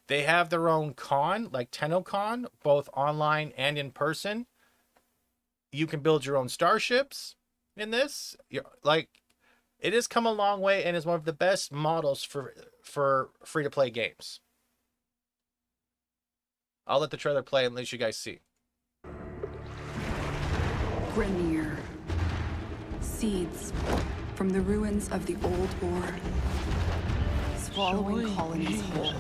[SPEAKER 3] They have their own con, like TennoCon, both online and in person. You can build your own starships in this. It has come a long way and is one of the best models for free-to-play games. I'll let the trailer play and let you guys see.
[SPEAKER 7] Grenier. Seeds from the ruins of the old war, swallowing colonies whole.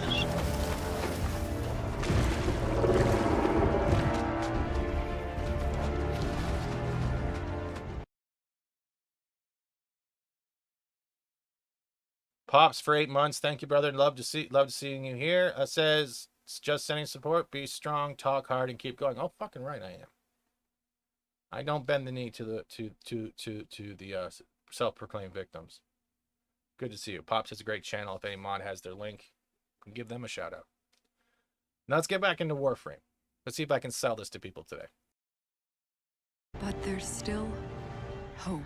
[SPEAKER 3] Pops for 8 months. Thank you, brother. Love seeing you here. Says it's just sending support. Be strong, talk hard, and keep going. Oh, fucking right, I am. I don't bend the knee to the self-proclaimed victims. Good to see you. Pops has a great channel. If any mod has their link, give them a shout out. Now let's get back into Warframe. Let's see if I can sell this to people today.
[SPEAKER 7] But there's still hope.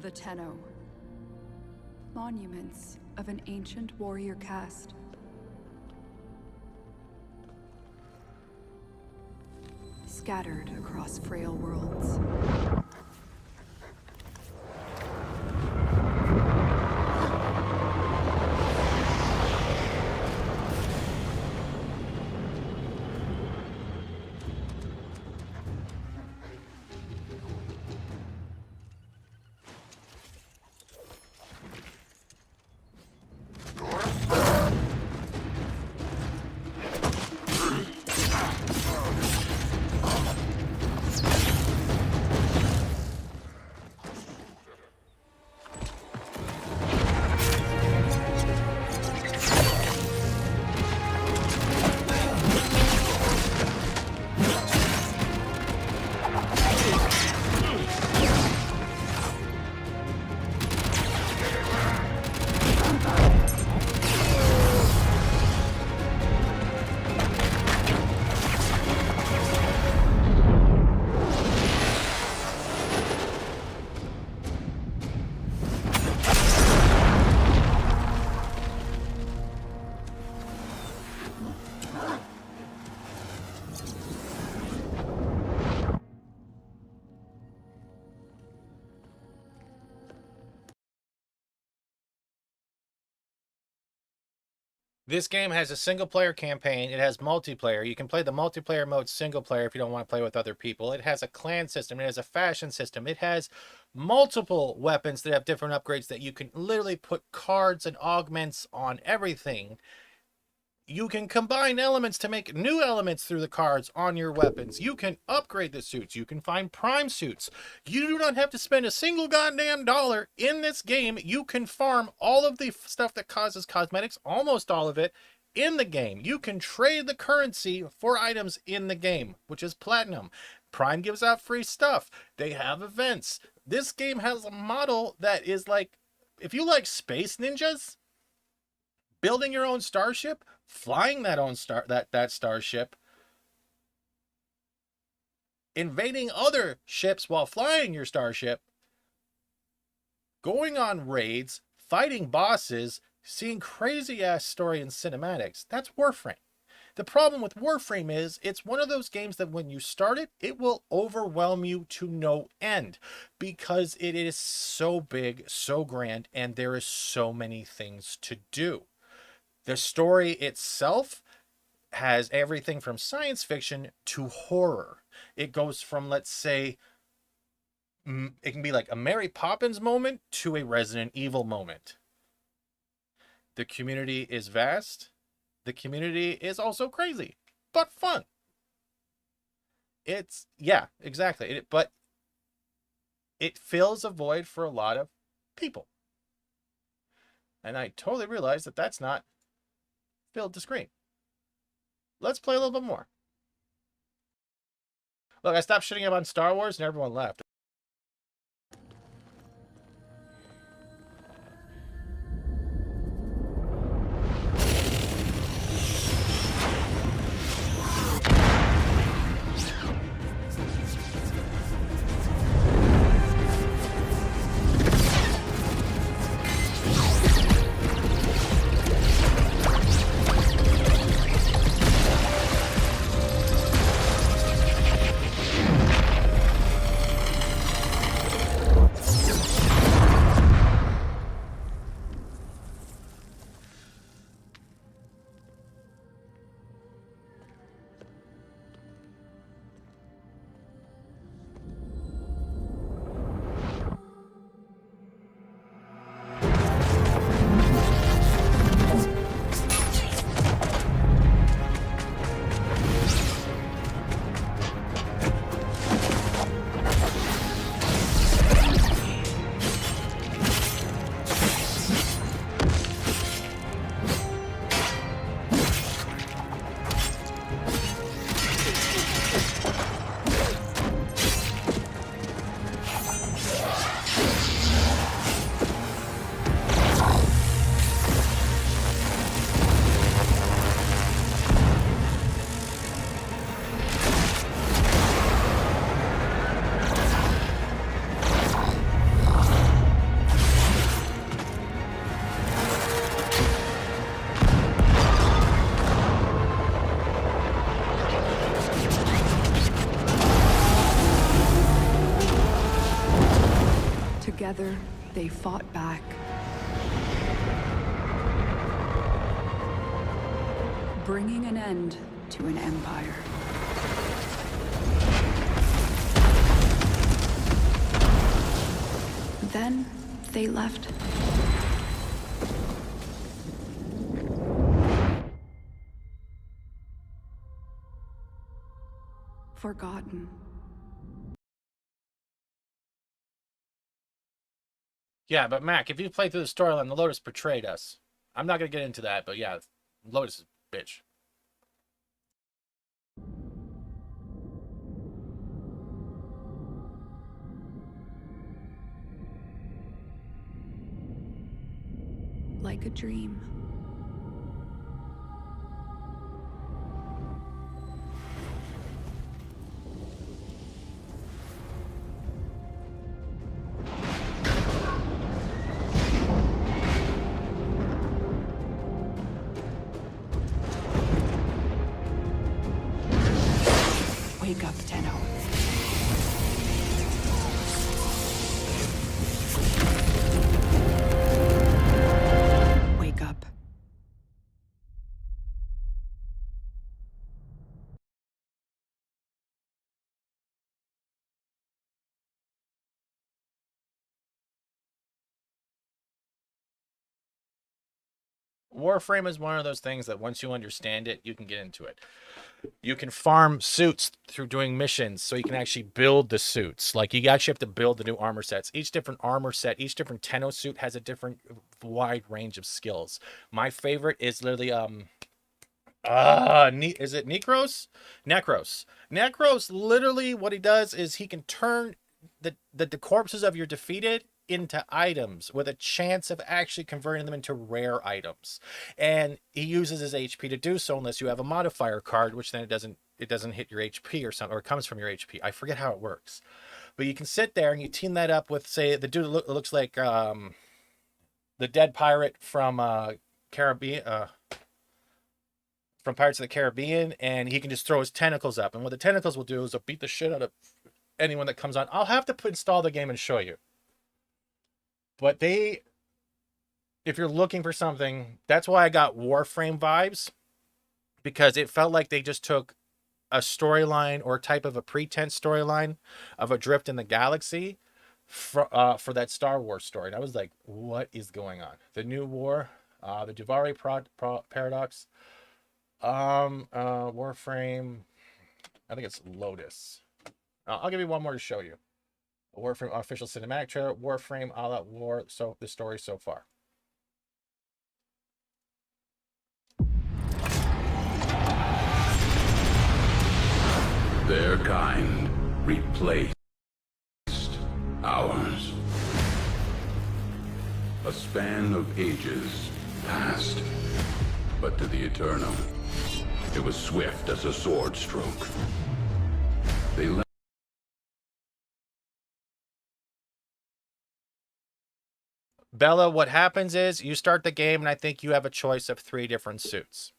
[SPEAKER 7] The Tenno. Monuments of an ancient warrior caste. Scattered across frail worlds.
[SPEAKER 3] This game has a single-player campaign. It has multiplayer. You can play the multiplayer mode single-player if you don't want to play with other people. It has a clan system. It has a fashion system. It has multiple weapons that have different upgrades that you can literally put cards and augments on everything. You can combine elements to make new elements through the cards on your weapons. You can upgrade the suits. You can find prime suits. You do not have to spend a single goddamn dollar in this game. You can farm all of the stuff that causes cosmetics, almost all of it, in the game. You can trade the currency for items in the game, which is platinum. Prime gives out free stuff. They have events. This game has a model that is like, if you like space ninjas, building your own starship, flying that starship, invading other ships while flying your starship, going on raids, fighting bosses, seeing crazy ass story and cinematics. That's Warframe. The problem with Warframe is it's one of those games that when you start it, it will overwhelm you to no end because it is so big, so grand, and there is so many things to do. The story itself has everything from science fiction to horror. It goes from, let's say, it can be like a Mary Poppins moment to a Resident Evil moment. The community is vast. The community is also crazy, but fun. It's, yeah, exactly. But it fills a void for a lot of people. And I totally realize that that's not filled the screen. Let's play a little bit more. Look, I stopped shitting up on Star Wars and everyone left.
[SPEAKER 7] Together, they fought back. Bringing an end to an empire. Then they left. Forgotten.
[SPEAKER 3] Yeah, but Mac, if you play through the storyline, the Lotus betrayed us. I'm not going to get into that, but yeah, Lotus is a bitch.
[SPEAKER 7] Like a dream. Wake up, Tenno. Wake up.
[SPEAKER 3] Warframe is one of those things that once you understand it, you can get into it. You can farm suits through doing missions, so you can actually build the suits. Like, you actually have to build the new armor sets. Each different armor set, each different Tenno suit has a different wide range of skills. My favorite is literally is it Necros? Necros literally what he does is he can turn the corpses of your defeated into items with a chance of actually converting them into rare items. And he uses his HP to do so unless you have a modifier card, which then it doesn't hit your HP or something, or it comes from your HP. I forget how it works. But you can sit there and you team that up with, say, the dude looks like the dead pirate from Caribbean, from Pirates of the Caribbean, and he can just throw his tentacles up. And what the tentacles will do is they'll beat the shit out of anyone that comes on. I'll have to install the game and show you. But if you're looking for something, that's why I got Warframe vibes, because it felt like they just took a storyline or type of a pretense storyline of Adrift in the Galaxy for that Star Wars story. And I was like, what is going on? The New War, the Duvari Paradox, Warframe, I think it's Lotus. I'll give you one more to show you. Warframe official cinematic trailer, Warframe All Out War, so the story so far.
[SPEAKER 8] Their kind replaced ours. A span of ages passed, but to the Eternal, it was swift as a sword stroke. They left.
[SPEAKER 3] Bella, what happens is you start the game and I think you have a choice of 3 different suits.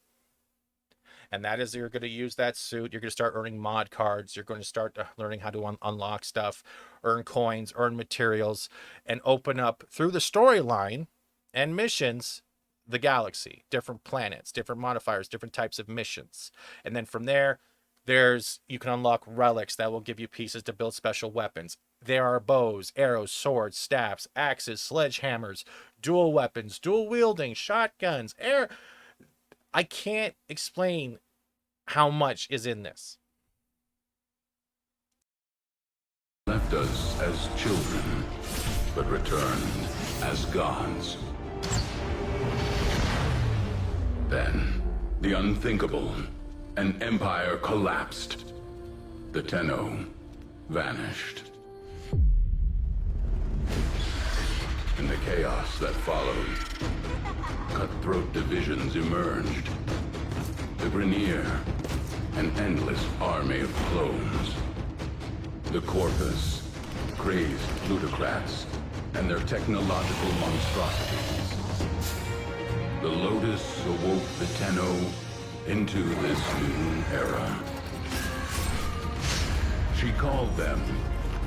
[SPEAKER 3] And that is, you're going to use that suit. You're going to start earning mod cards. You're going to start learning how to unlock stuff, earn coins, earn materials, and open up through the storyline and missions, the galaxy, different planets, different modifiers, different types of missions. And then from there, you can unlock relics that will give you pieces to build special weapons. There are bows, arrows, swords, staffs, axes, sledgehammers, dual weapons, dual wielding, shotguns, I can't explain how much is in this.
[SPEAKER 8] Left us as children, but returned as gods. Then, the unthinkable, an empire collapsed. The Tenno vanished. In the chaos that followed, cutthroat divisions emerged. The Grenier, an endless army of clones. The Corpus, crazed plutocrats, and their technological monstrosities. The Lotus awoke the Tenno into this new era. She called them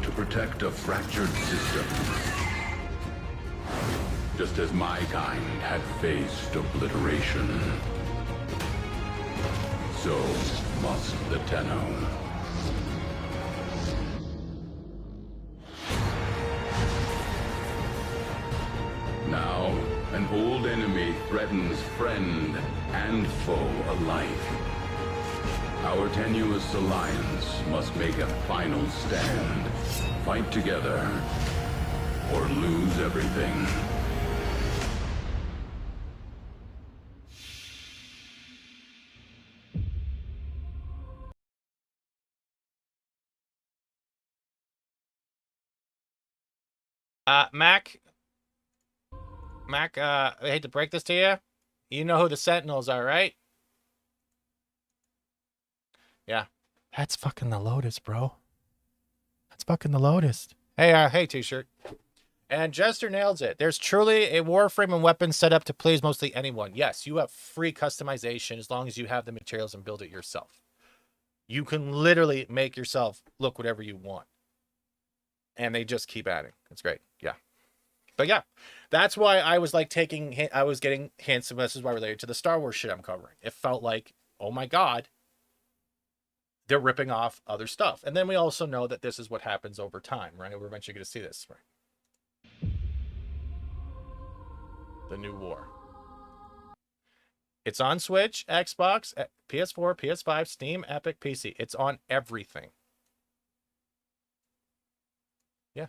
[SPEAKER 8] to protect a fractured system. Just as my kind had faced obliteration, so must the Tenno. Now, an old enemy threatens friend and foe alike. Our tenuous alliance must make a final stand. Fight together, or lose everything.
[SPEAKER 3] Mac, I hate to break this to you. You know who the Sentinels are, right? Yeah. That's fucking the Lotus, bro. That's fucking the Lotus. Hey, T-shirt. And Jester nails it. There's truly a Warframe and weapon set up to please mostly anyone. Yes, you have free customization as long as you have the materials and build it yourself. You can literally make yourself look whatever you want. And they just keep adding. It's great. Yeah. But yeah, that's why I was like I was getting hints, and this is why related to the Star Wars shit I'm covering. It felt like, oh my God, they're ripping off other stuff. And then we also know that this is what happens over time, right? We're eventually going to see this, right? The New War. It's on Switch, Xbox, PS4, PS5, Steam, Epic, PC. It's on everything. Yeah.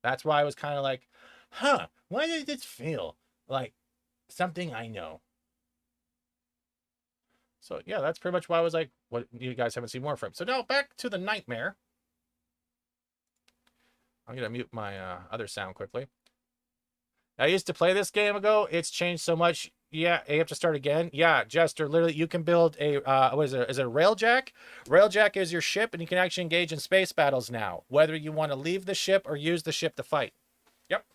[SPEAKER 3] That's why I was kind of like, why did this feel like something I know? So yeah, that's pretty much why I was like, what, you guys haven't seen more from. So now back to the nightmare. I'm gonna mute my other sound quickly. I used to play this game ago. It's changed so much. Yeah, you have to start again. Yeah, Jester, literally, you can build a, what is it? Is it a railjack? Railjack is your ship, and you can actually engage in space battles now, whether you want to leave the ship or use the ship to fight. Yep.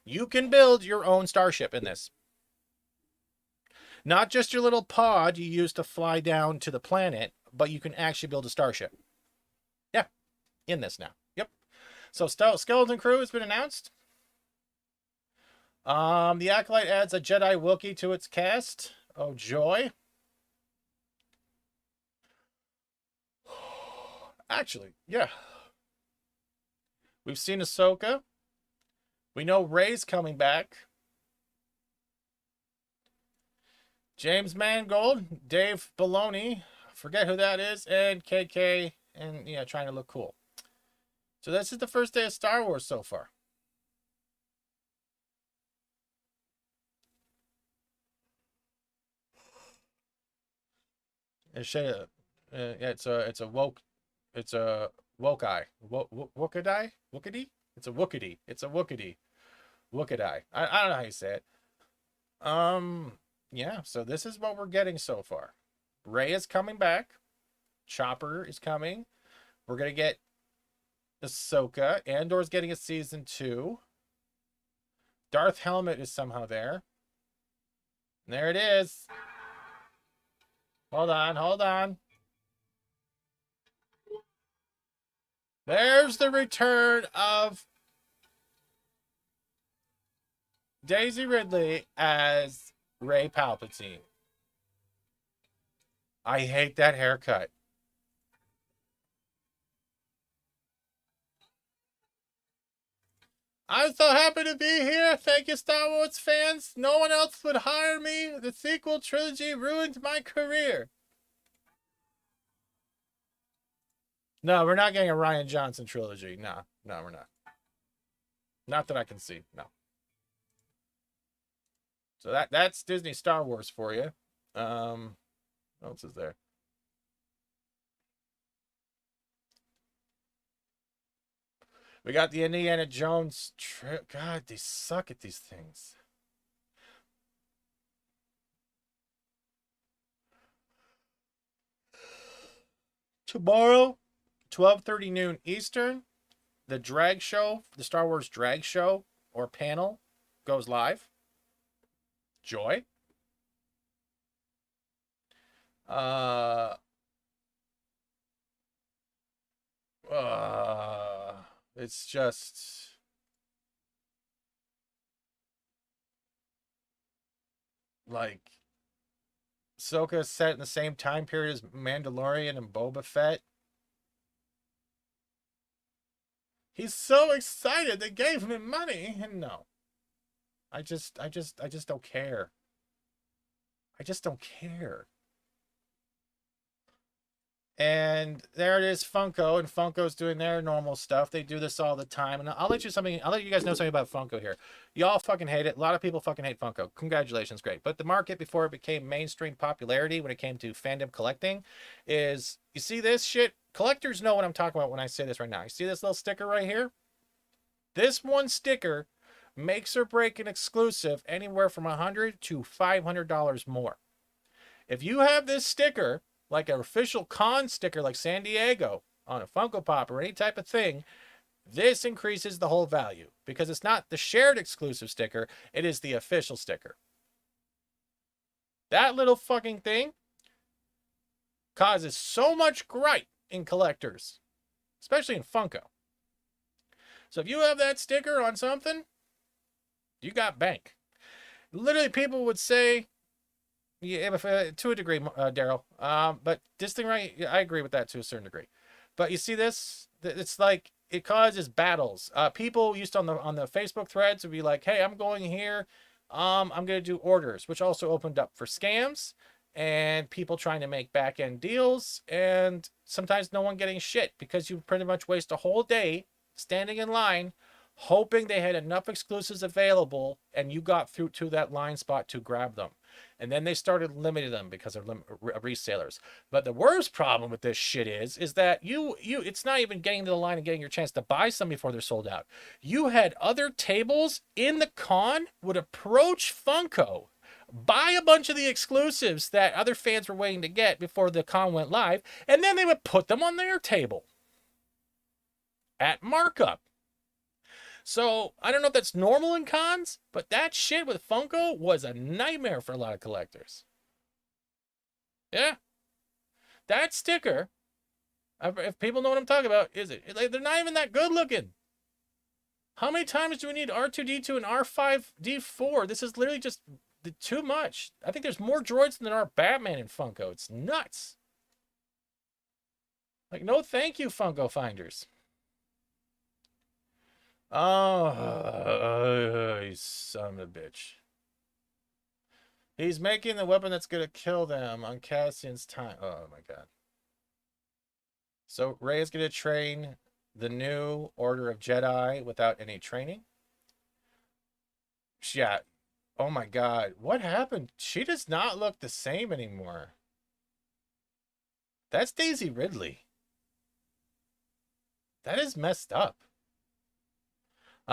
[SPEAKER 3] You can build your own starship in this. Not just your little pod you use to fly down to the planet, but you can actually build a starship. Yeah, in this now. Yep. So Skeleton Crew has been announced. The Acolyte adds a Jedi Wookiee to its cast. Oh, joy. Actually, yeah. We've seen Ahsoka. We know Rey's coming back. James Mangold, Dave Filoni, forget who that is, and KK, and yeah, trying to look cool. So this is the first day of Star Wars so far. It's a wokai. Wookadai? Wookady? It's a wookady. It's a wookady. Wookadai. I don't know how you say it. Yeah, so this is what we're getting so far. Rey is coming back. Chopper is coming. We're gonna get Ahsoka. Andor's getting a season 2. Darth Helmet is somehow there. And there it is. Hold on, hold on. There's the return of Daisy Ridley as Rey Palpatine. I hate that haircut. I'm so happy to be here. Thank you, Star Wars fans. No one else would hire me. The sequel trilogy ruined my career. No, we're not getting a Rian Johnson trilogy. No, we're not. Not that I can see. No. So that's Disney Star Wars for you. What else is there? We got the Indiana Jones trip. God, they suck at these things. Tomorrow, 12:30 noon Eastern, the drag show, the Star Wars drag show or panel goes live. Joy. It's just like Ahsoka is set in the same time period as Mandalorian and Boba Fett. He's so excited they gave him money, and no. I just don't care. I just don't care. And there it is, Funko, and Funko's doing their normal stuff. They do this all the time, and I'll let you guys know something about Funko here. Y'all fucking hate it. A lot of people fucking hate Funko. Congratulations, great. But the market before it became mainstream popularity when it came to fandom collecting is, you see this shit? Collectors know what I'm talking about when I say this right now. You see this little sticker right here? This one sticker makes or break an exclusive anywhere from $100 to $500 more. If you have this sticker, like an official con sticker like San Diego on a Funko Pop or any type of thing, this increases the whole value because it's not the shared exclusive sticker, it is the official sticker. That little fucking thing causes so much gripe in collectors, especially in Funko. So if you have that sticker on something, you got bank. Literally, people would say, yeah, to a degree, Daryl. But this thing, right? I agree with that to a certain degree. But you see this? It's like it causes battles. People used to on the Facebook threads would be like, "Hey, I'm going here. I'm gonna do orders," which also opened up for scams and people trying to make back end deals, and sometimes no one getting shit because you pretty much waste a whole day standing in line, hoping they had enough exclusives available, and you got through to that line spot to grab them. And then they started limiting them because of resellers. But the worst problem with this shit is that it's not even getting to the line and getting your chance to buy some before they're sold out. You had other tables in the con would approach Funko, buy a bunch of the exclusives that other fans were waiting to get before the con went live, and then they would put them on their table at markup. So I don't know if that's normal in cons, but that shit with Funko was a nightmare for a lot of collectors. Yeah. That sticker, if people know what I'm talking about, they're not even that good looking. How many times do we need R2-D2 and R5-D4? This is literally just too much. I think there's more droids than there are Batman in Funko. It's nuts. Like, no thank you, Funko finders. Oh, you son of a bitch. He's making the weapon that's going to kill them on Cassian's time. Oh, my God. So Rey is going to train the new Order of Jedi without any training. Yeah. Oh, my God. What happened? She does not look the same anymore. That's Daisy Ridley. That is messed up.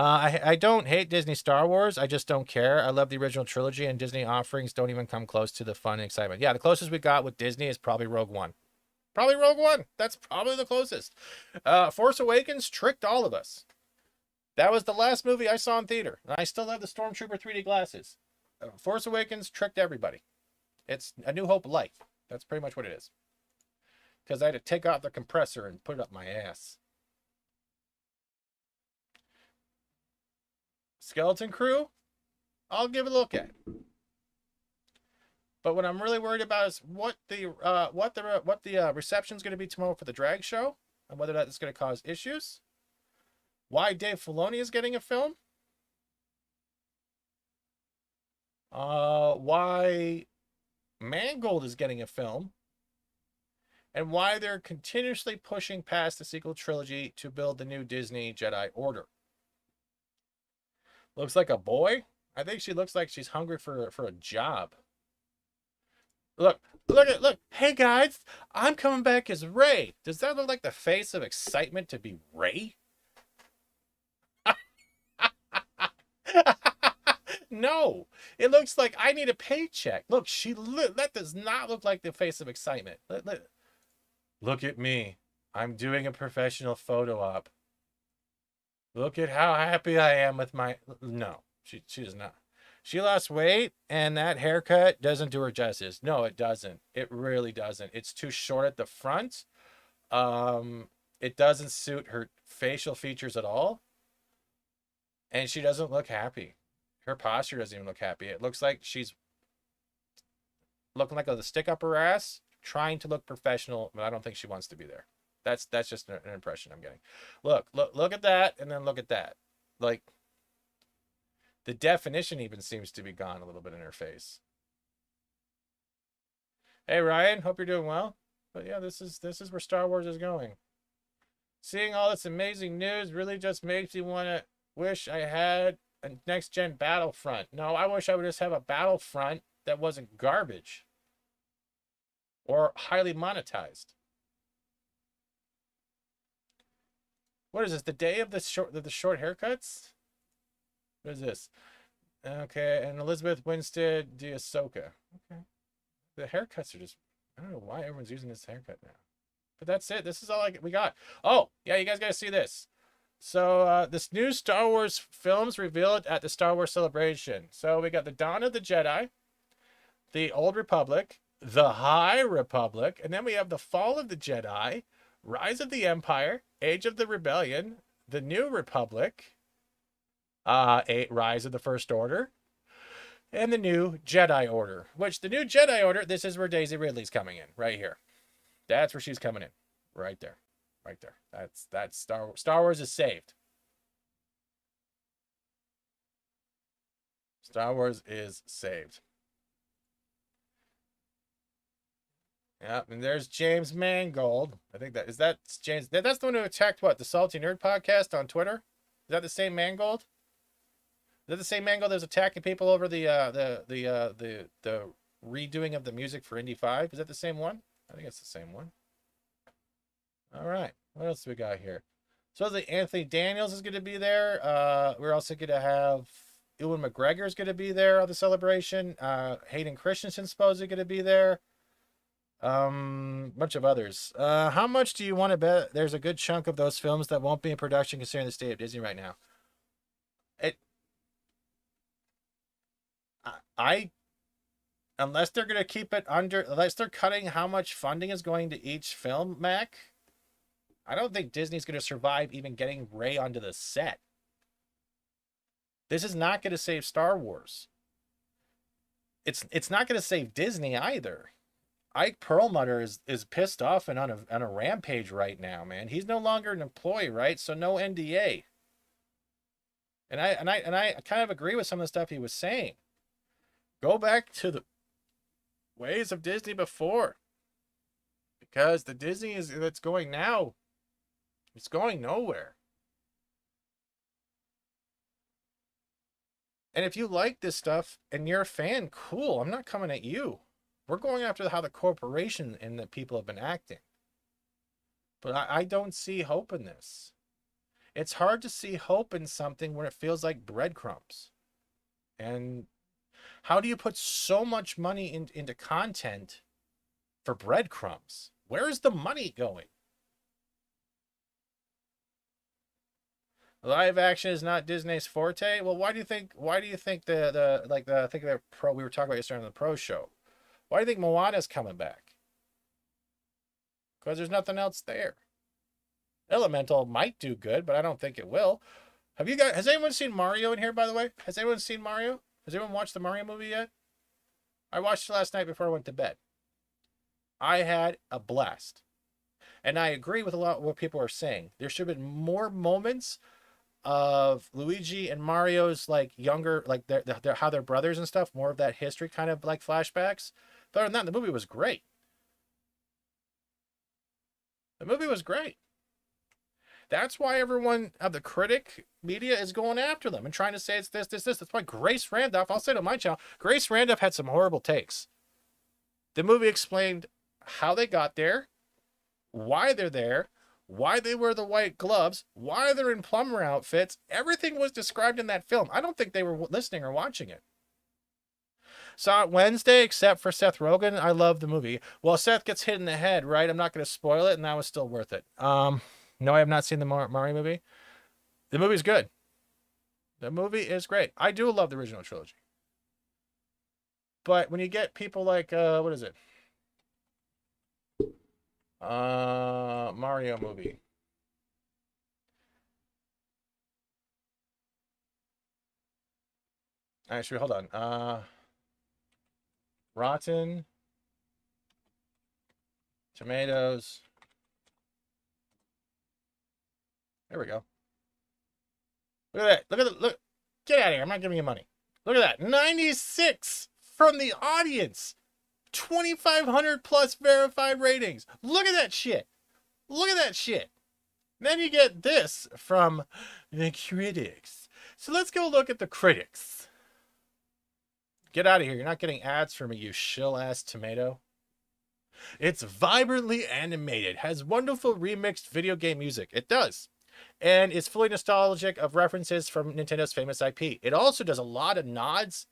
[SPEAKER 3] I don't hate Disney Star Wars. I just don't care. I love the original trilogy, and Disney offerings don't even come close to the fun and excitement. Yeah, the closest we got with Disney is probably Rogue One. Probably Rogue One. That's probably the closest. Force Awakens tricked all of us. That was the last movie I saw in theater. And I still have the Stormtrooper 3D glasses. Force Awakens tricked everybody. It's A New Hope light. That's pretty much what it is. Because I had to take off the compressor and put it up my ass. Skeleton Crew, I'll give it a look at. But what I'm really worried about is what the reception is going to be tomorrow for the drag show, and whether that is going to cause issues. Why Dave Filoni is getting a film. Why Mangold is getting a film, and why they're continuously pushing past the sequel trilogy to build the new Disney Jedi Order. Looks like a boy. I think she looks like she's hungry for a job. Look. Hey guys, I'm coming back as Rey. Does that look like the face of excitement to be Rey? No, it looks like I need a paycheck. Look, that does not look like the face of excitement. Look at me. I'm doing a professional photo op. Look at how happy I am with my... No, she does not. She lost weight, and that haircut doesn't do her justice. No, it doesn't. It really doesn't. It's too short at the front. It doesn't suit her facial features at all. And she doesn't look happy. Her posture doesn't even look happy. It looks like she's looking like a stick up her ass, trying to look professional, but I don't think she wants to be there. That's just an impression I'm getting. Look at that, and then look at that. Like, the definition even seems to be gone a little bit in her face. Hey Ryan, hope you're doing well. But yeah, this is where Star Wars is going. Seeing all this amazing news really just makes me want to wish I had a next gen Battlefront. No, I wish I would just have a Battlefront that wasn't garbage or highly monetized. What is this? The day of the short haircuts? What is this? Okay, and Elizabeth Winstead, the Ahsoka. Okay. The haircuts are just... I don't know why everyone's using this haircut now. But that's it. This is all we got. Oh, yeah, you guys got to see this. So, this new Star Wars films revealed at the Star Wars Celebration. So, we got the Dawn of the Jedi, the Old Republic, the High Republic, and then we have the Fall of the Jedi, Rise of the Empire, Age of the Rebellion, the New Republic, Rise of the First Order, and the New Jedi Order. Which, the New Jedi Order, this is where Daisy Ridley's coming in, right here. That's where she's coming in, right there, right there. That's Star Wars is saved. Star Wars is saved. Yeah, and there's James Mangold. I think that's James. That's the one who attacked what? The Salty Nerd podcast on Twitter? Is that the same Mangold? that the same angle that was attacking people over the redoing of the music for Indy 5? Is that the same one? I think it's the same one. All right. What else do we got here? So the Anthony Daniels is going to be there. We're also going to have Ewan McGregor is going to be there on the celebration. Hayden Christensen's supposedly going to be there. Bunch of others. How much do you want to bet there's a good chunk of those films that won't be in production considering the state of Disney right now? Unless they're going to keep it under, unless they're cutting how much funding is going to each film, Mac, I don't think Disney's going to survive even getting Rey onto the set. This is not going to save Star Wars. It's not going to save Disney either. Ike Perlmutter is pissed off and on a rampage right now, man. He's no longer an employee, right? So no NDA. And I kind of agree with some of the stuff he was saying. Go back to the ways of Disney before, because the Disney that's going now, it's going nowhere. And if you like this stuff and you're a fan, cool. I'm not coming at you. We're going after how the corporation and the people have been acting. But I don't see hope in this. It's hard to see hope in something when it feels like breadcrumbs. And how do you put so much money into content for breadcrumbs? Where is the money going? Live action is not Disney's forte. Well, why do you think we were talking about yesterday on the Pro Show? Why do you think Moana's coming back? Because there's nothing else there. Elemental might do good, but I don't think it will. Has anyone seen Mario in here, by the way? Has anyone seen Mario? Has anyone watched the Mario movie yet? I watched it last night before I went to bed. I had a blast. And I agree with a lot of what people are saying. There should have been more moments of Luigi and Mario's like younger, like their how they're brothers and stuff, more of that history kind of like flashbacks. But other than that, the movie was great. The movie was great. That's why everyone of the critic media is going after them and trying to say it's this. That's why Grace Randolph, I'll say it on my channel, Grace Randolph had some horrible takes. The movie explained how they got there, why they're there, why they wear the white gloves, why they're in plumber outfits. Everything was described in that film. I don't think they were listening or watching it. Saw it Wednesday, except for Seth Rogen. I love the movie. Well, Seth gets hit in the head, right? I'm not going to spoil it, and that was still worth it. No, I have not seen the Mario movie. The movie's good. The movie is great. I do love the original trilogy. But when you get people like, what is it? Mario movie. Actually, hold on. Rotten Tomatoes. There we go. Look at that. Look. Get out of here. I'm not giving you money. Look at that. 96 from the audience. 2,500 plus verified ratings. Look at that shit. Look at that shit. Then you get this from the critics. So let's go look at the critics. Get out of here. You're not getting ads from me, you shill-ass tomato. It's vibrantly animated. Has wonderful remixed video game music. It does. And it's fully nostalgic of references from Nintendo's famous IP. It also does a lot of nods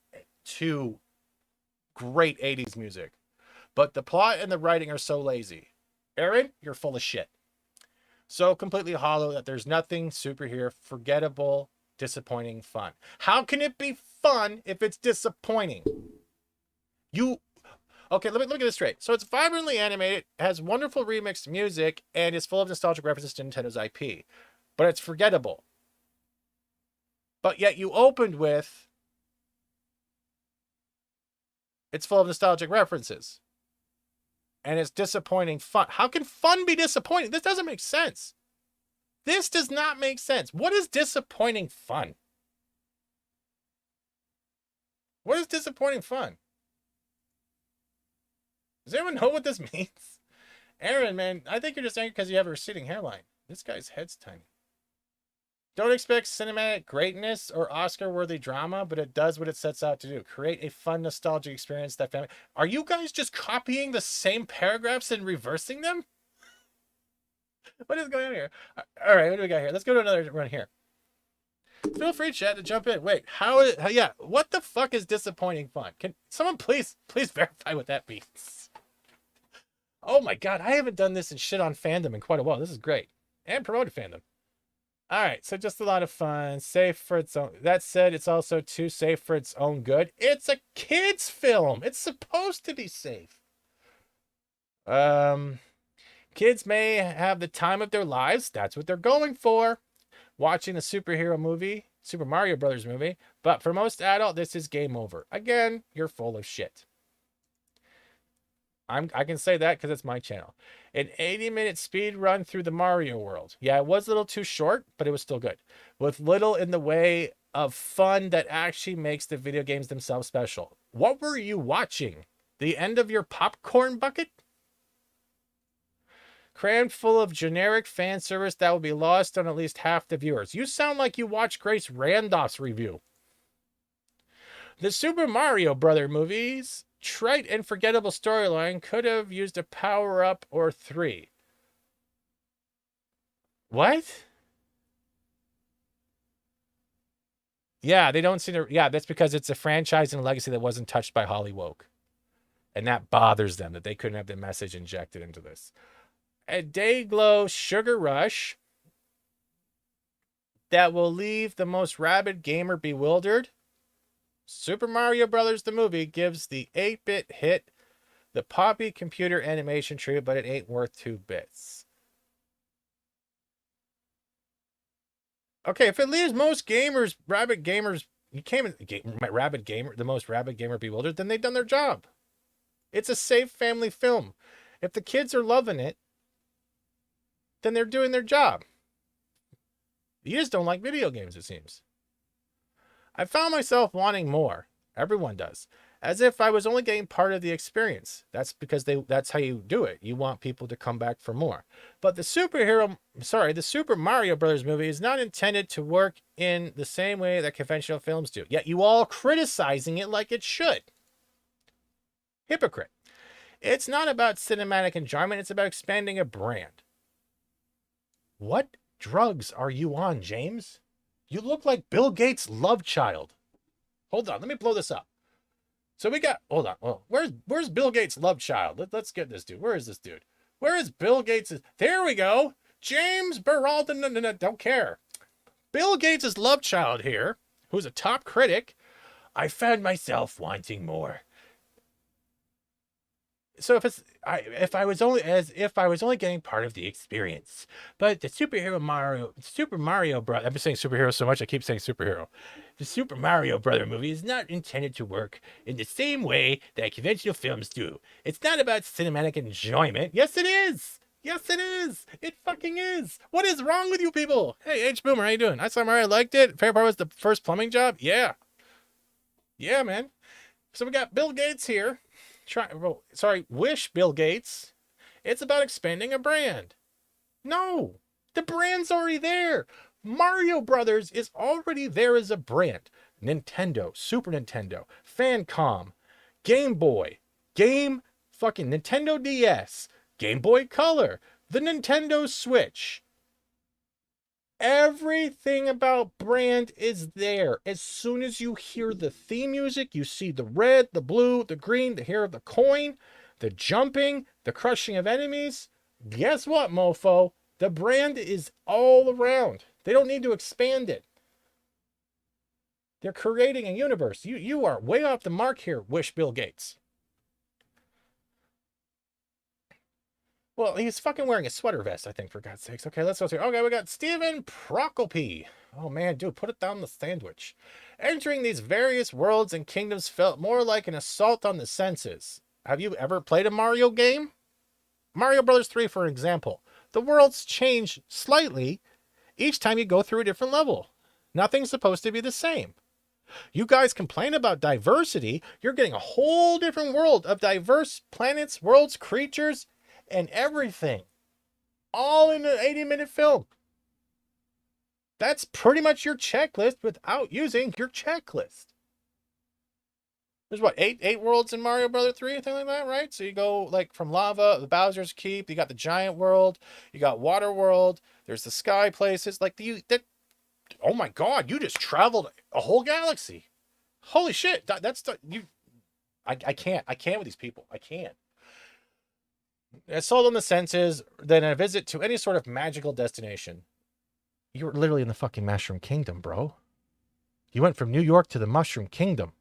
[SPEAKER 3] to great 80s music. But the plot and the writing are so lazy. Aaron, you're full of shit. So completely hollow that there's nothing super here. Forgettable, disappointing fun. How can it be fun if it's disappointing? Okay, let me look at this straight. So it's vibrantly animated, has wonderful remixed music, and is full of nostalgic references to Nintendo's IP. But it's forgettable. But yet you opened with, it's full of nostalgic references. And it's disappointing fun. How can fun be disappointing? This doesn't make sense. This does not make sense. What is disappointing fun? What is disappointing fun? Does anyone know what this means? Aaron, man, I think you're just angry because you have a receding hairline. This guy's head's tiny. Don't expect cinematic greatness or Oscar-worthy drama, but it does what it sets out to do. Create a fun, nostalgic experience that family... Are you guys just copying the same paragraphs and reversing them? What is going on here? All right, what do we got here? Let's go to another run here. Feel free, chat, to jump in. Wait, yeah, what the fuck is disappointing fun? Can someone please verify what that means? Oh my god, I haven't done this and shit on fandom in quite a while. This is great. And promoted fandom. All right, so just a lot of fun, safe for its own. That said, it's also too safe for its own good. It's a kid's film. It's supposed to be safe. Kids may have the time of their lives. That's what they're going for. Watching a superhero movie, Super Mario Brothers movie. But for most adult, this is game over. Again, you're full of shit. I can say that because it's my channel. An 80-minute speed run through the Mario world. Yeah, it was a little too short, but it was still good. With little in the way of fun that actually makes the video games themselves special. What were you watching? The end of your popcorn bucket? Crammed full of generic fan service that will be lost on at least half the viewers. You sound like you watched Grace Randolph's review. The Super Mario Brother movies... trite and forgettable storyline could have used a power-up or 3. What? Yeah, they don't seem to... Yeah, that's because it's a franchise and a legacy that wasn't touched by Hollywood. And that bothers them, that they couldn't have the message injected into this. A Dayglow Sugar Rush that will leave the most rabid gamer bewildered. Super Mario Brothers, the movie, gives the 8-bit hit the poppy computer animation tree, but it ain't worth 2 bits. Okay, if it leaves most gamers, rabid gamers, rabid gamer, the most rabid gamer bewildered, then they've done their job. It's a safe family film. If the kids are loving it, then they're doing their job. You just don't like video games, it seems. I found myself wanting more. Everyone does. As if I was only getting part of the experience. That's because that's how you do it. You want people to come back for more. But the Super Mario Brothers movie is not intended to work in the same way that conventional films do. Yet you all criticizing it like it should. Hypocrite. It's not about cinematic enjoyment. It's about expanding a brand. What drugs are you on, James? You look like Bill Gates' love child. Hold on, let me blow this up. So we got, hold on. Well, where's Bill Gates' love child? Let's get this dude. Where is this dude? Where is Bill Gates'? There we go. James Beralden. No, don't care. Bill Gates' love child here, who's a top critic. I found myself wanting more. So if I was only getting part of the experience, but the Super Mario Brother, I've been saying superhero so much I keep saying superhero. The Super Mario Brother movie is not intended to work in the same way that conventional films do. It's not about cinematic enjoyment. Yes, it is. Yes, it is. It fucking is. What is wrong with you people? Hey, H Boomer, how you doing? I saw Mario, I liked it. Favorite part was the first plumbing job. Yeah, man. So we got Bill Gates here. Wish Bill Gates. It's about expanding a brand. No, the brand's already there. Mario Brothers is already there as a brand. Nintendo, Super Nintendo, Famicom, Game Boy, Nintendo DS, Game Boy Color, the Nintendo Switch. Everything about brand is there. As soon as you hear the theme music, you see the red, the blue, the green, the hair of the coin, the jumping, the crushing of enemies. Guess what, mofo? The brand is all around. They don't need to expand it. They're creating a universe. You are way off the mark here, Wish Bill Gates. Well, he's fucking wearing a sweater vest, I think, for God's sakes. Okay, let's go through. Okay, we got Steven Prokopi. Oh, man, dude, put it down the sandwich. Entering these various worlds and kingdoms felt more like an assault on the senses. Have you ever played a Mario game? Mario Brothers 3, for example. The worlds change slightly each time you go through a different level. Nothing's supposed to be the same. You guys complain about diversity. You're getting a whole different world of diverse planets, worlds, creatures, and everything, all in an 80-minute film. That's pretty much your checklist without using your checklist. There's what, eight worlds in Mario Brother 3, anything like that, right? So you go like from lava, the Bowser's Keep, you got the giant world, you got water world, there's the sky places. Like oh my god, you just traveled a whole galaxy. Holy shit. I can't with these people. I can't. It's sold on the senses than a visit to any sort of magical destination. You were literally in the fucking Mushroom Kingdom, bro. You went from New York to the Mushroom Kingdom.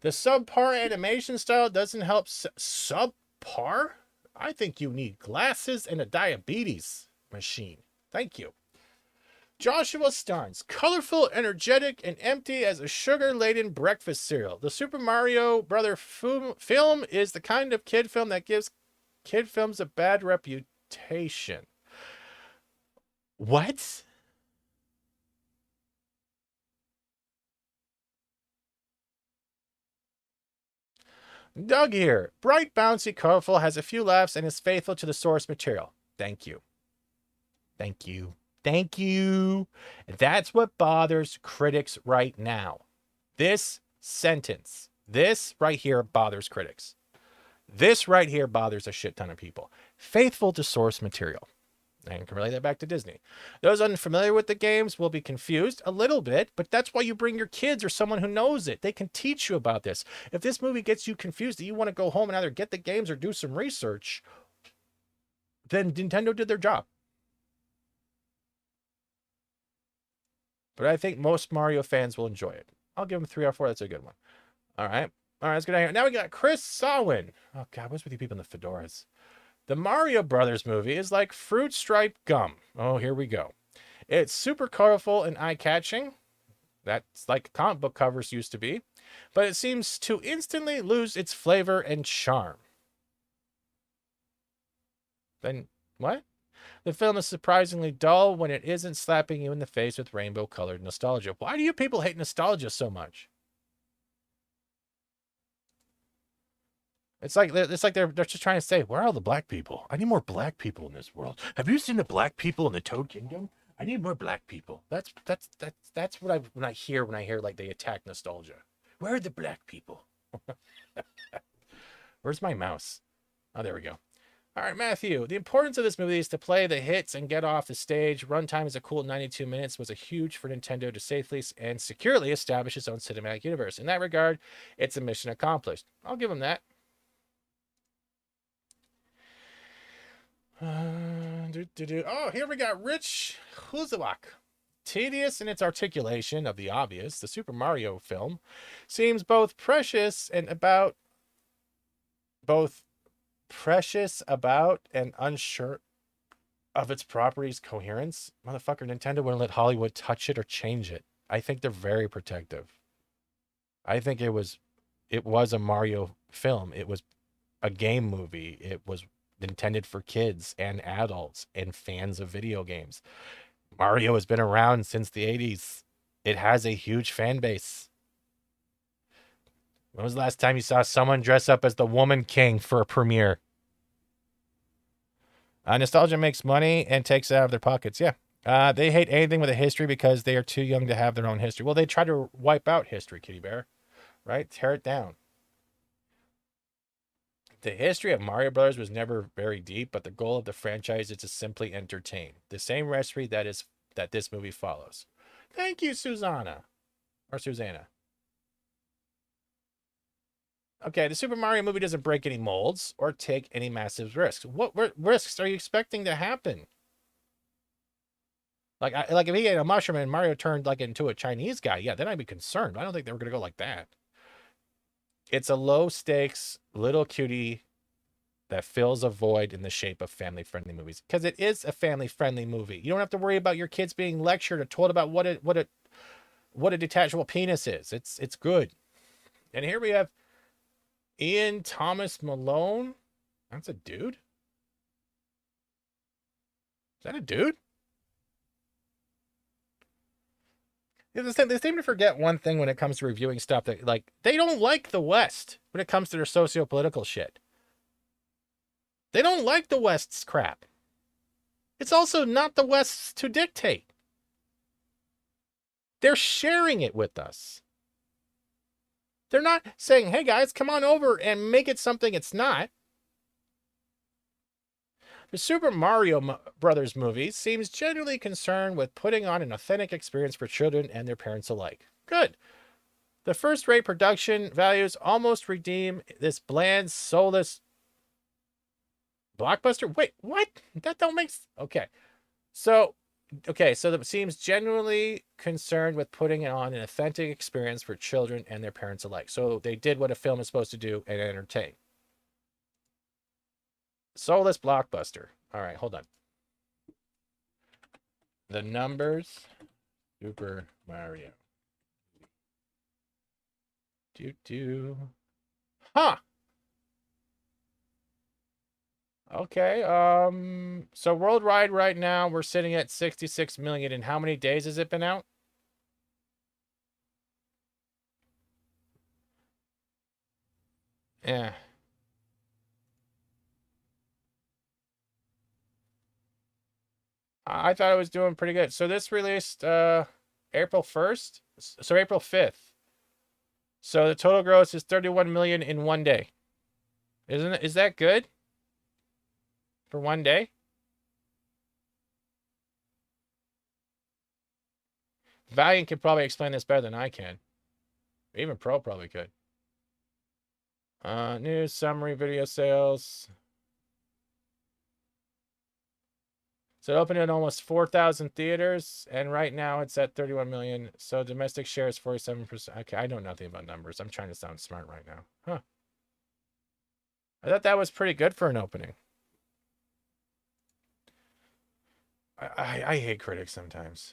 [SPEAKER 3] The subpar animation style doesn't help. Subpar? I think you need glasses and a diabetes machine. Thank you. Joshua Starnes. Colorful, energetic, and empty as a sugar-laden breakfast cereal. The Super Mario Brother film is the kind of kid film that gives kid films a bad reputation. What? Doug here. Bright, bouncy, colorful, has a few laughs, and is faithful to the source material. Thank you. Thank you. Thank you. That's what bothers critics right now. This sentence. This right here bothers critics. This right here bothers a shit ton of people. Faithful to source material. And you can relate that back to Disney. Those unfamiliar with the games will be confused a little bit, but that's why you bring your kids or someone who knows it. They can teach you about this. If this movie gets you confused that you want to go home and either get the games or do some research, then Nintendo did their job. But I think most Mario fans will enjoy it. I'll give them 3 out of 4. That's a good one. All right. All right, let's get out here. Now we got Chris Sawin. Oh, God, what's with you people in the fedoras? The Mario Brothers movie is like fruit striped gum. Oh, here we go. It's super colorful and eye-catching. That's like comic book covers used to be. But it seems to instantly lose its flavor and charm. Then, what? The film is surprisingly dull when it isn't slapping you in the face with rainbow-colored nostalgia. Why do you people hate nostalgia so much? It's like they're just trying to say, where are all the black people? I need more black people in this world. Have you seen the black people in the Toad Kingdom? I need more black people. That's what when I hear like they attack nostalgia. Where are the black people? Where's my mouse? Oh, there we go. All right, Matthew. The importance of this movie is to play the hits and get off the stage. Runtime is a cool 92 minutes. Was a huge for Nintendo to safely and securely establish its own cinematic universe. In that regard, it's a mission accomplished. I'll give them that. Oh, here we got Rich Huzawak. Tedious in its articulation of the obvious, the Super Mario film seems both precious about and unsure of its property's coherence. Motherfucker, Nintendo wouldn't let Hollywood touch it or change it. I think they're very protective. I think it was a Mario film. It was a game movie. It was intended for kids and adults and fans of video games. Mario has been around since the 80s. It has a huge fan base. When was the last time you saw someone dress up as the Woman King for a premiere? Nostalgia makes money and takes it out of their pockets. Yeah. They hate anything with a history because they are too young to have their own history. Well, they try to wipe out history, Kitty Bear. Right? Tear it down. The history of Mario Brothers was never very deep, but the goal of the franchise is to simply entertain. The same recipe that this movie follows. Thank you, Susanna. Or Susanna. Okay, the Super Mario movie doesn't break any molds or take any massive risks. What risks are you expecting to happen? Like if he ate a mushroom and Mario turned like into a Chinese guy, yeah, then I'd be concerned. I don't think they were going to go like that. It's a low-stakes little cutie that fills a void in the shape of family-friendly movies. Because it is a family-friendly movie. You don't have to worry about your kids being lectured or told about what a detachable penis is. It's good. And here we have Ian Thomas Malone. That's a dude? Is that a dude? They seem to forget one thing when it comes to reviewing stuff, that like they don't like the West when it comes to their socio-political shit. They don't like the West's crap. It's also not the West's to dictate. They're sharing it with us. They're not saying, hey guys, come on over and make it something it's not. The Super Mario Brothers movie seems genuinely concerned with putting on an authentic experience for children and their parents alike. Good. The first-rate production values almost redeem this bland, soulless blockbuster. Wait, what? That don't make sense. So that seems genuinely concerned with putting on an authentic experience for children and their parents alike. So they did what a film is supposed to do and entertain. Soulless blockbuster. All right, hold on. The numbers. Super Mario. Huh. Okay. So worldwide right now we're sitting at 66 million. In how many days has it been out? Yeah. I thought it was doing pretty good. So this released April 1st. So April 5th. So the total gross is 31 million in one day. Isn't it? Is that good? For one day? Valiant could probably explain this better than I can. Even Pro probably could. News, summary, video sales. So it opened in almost 4,000 theaters, and right now it's at 31 million. So domestic share is 47%. Okay, I know nothing about numbers. I'm trying to sound smart right now. Huh. I thought that was pretty good for an opening. I hate critics sometimes.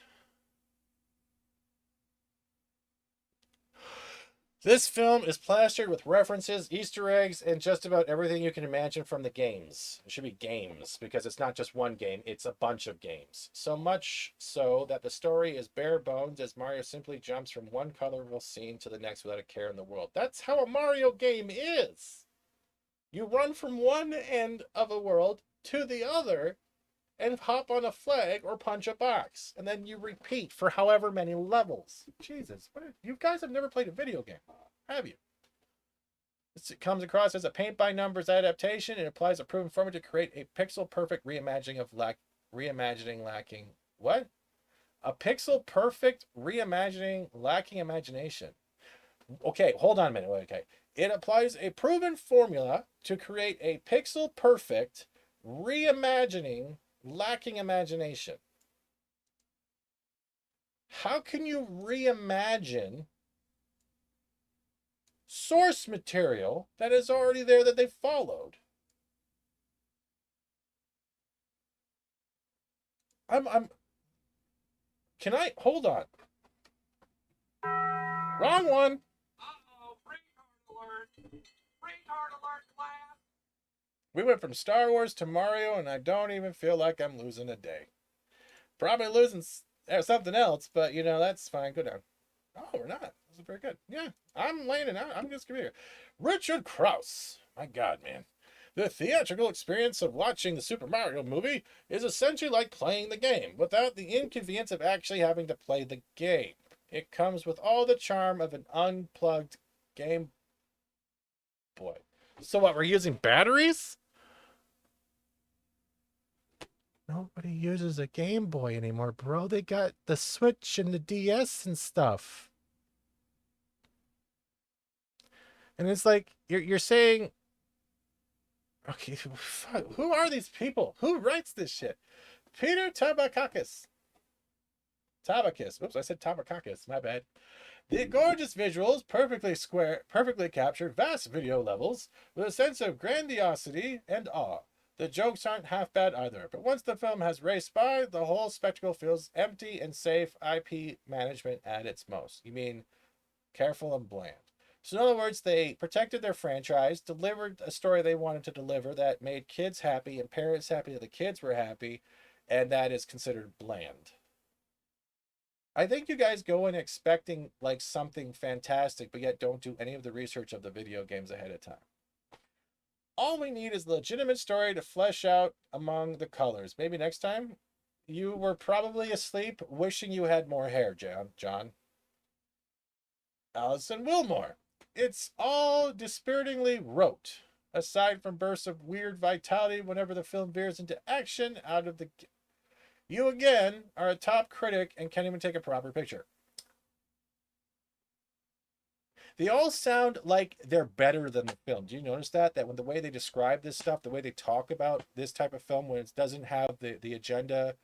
[SPEAKER 3] This film is plastered with references, Easter eggs, and just about everything you can imagine from the games. It should be games, because it's not just one game, it's a bunch of games. So much so that the story is bare bones as Mario simply jumps from one colorful scene to the next without a care in the world. That's how a Mario game is. You run from one end of a world to the other and hop on a flag or punch a box. And then you repeat for however many levels. Jesus, you guys have never played a video game, have you? It comes across as a paint-by-numbers adaptation and applies a proven formula to create a pixel-perfect reimagining of lacking... What? A pixel-perfect reimagining lacking imagination. Okay, hold on a minute. Okay. It applies a proven formula to create a pixel-perfect reimagining lacking imagination. How can you reimagine source material that is already there that they followed? Can I hold on? Wrong one.
[SPEAKER 2] Uh-oh, retard alert. Retard alert, class.
[SPEAKER 3] We went from Star Wars to Mario, and I don't even feel like I'm losing a day. Probably losing something else, but, you know, that's fine. Go down. Oh, we're not. This is very good. Yeah, I'm laying it out. I'm just going to be here. Richard Krause. My God, man. The theatrical experience of watching the Super Mario movie is essentially like playing the game, without the inconvenience of actually having to play the game. It comes with all the charm of an unplugged Game Boy. So what, we're using batteries? Nobody uses a Game Boy anymore, bro. They got the Switch and the DS and stuff. And it's like, you're saying... Okay, who are these people? Who writes this shit? Peter Tabakakis. Oops, I said Tabakakis. My bad. The gorgeous visuals, perfectly captured vast video levels with a sense of grandiosity and awe. The jokes aren't half bad either, but once the film has raced by, the whole spectacle feels empty and safe. IP management at its most. You mean careful and bland. So in other words, they protected their franchise, delivered a story they wanted to deliver that made kids happy and parents happy that the kids were happy, and that is considered bland. I think you guys go in expecting like something fantastic, but yet don't do any of the research of the video games ahead of time. All we need is a legitimate story to flesh out among the colors. Maybe next time You were probably asleep, wishing you had more hair, John. Allison Wilmore. It's all dispiritingly rote. Aside from bursts of weird vitality whenever the film veers into action, out of the... You again are a top critic and can't even take a proper picture. They all sound like they're better than the film. Do you notice that? That when the way they describe this stuff, the way they talk about this type of film, when it doesn't have the agenda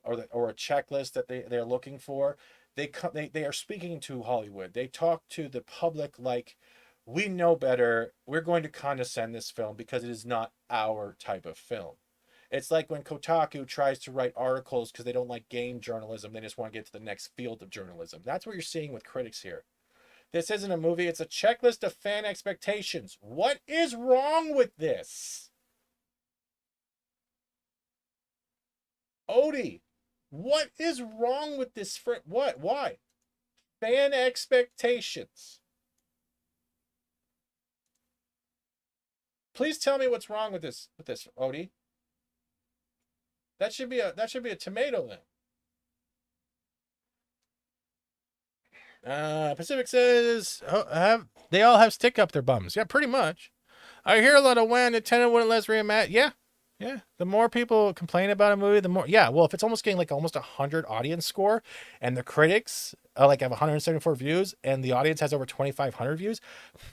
[SPEAKER 3] or a checklist that they're looking for, they are speaking to Hollywood. They talk to the public like, we know better. We're going to condescend this film because it is not our type of film. It's like when Kotaku tries to write articles because they don't like game journalism. They just want to get to the next field of journalism. That's what you're seeing with critics here. This isn't a movie. It's a checklist of fan expectations. What is wrong with this? Odie, what is wrong with this? What? Why? Fan expectations. Please tell me what's wrong with this, Odie. That should be a tomato then. Pacific says, they all have stick up their bums. Yeah, pretty much. I hear a lot of when Nintendo wouldn't let us reimagine. Yeah. The more people complain about a movie, the more. Yeah, well, if it's almost getting like almost 100 audience score, and the critics like have 174 views, and the audience has over 2,500 views,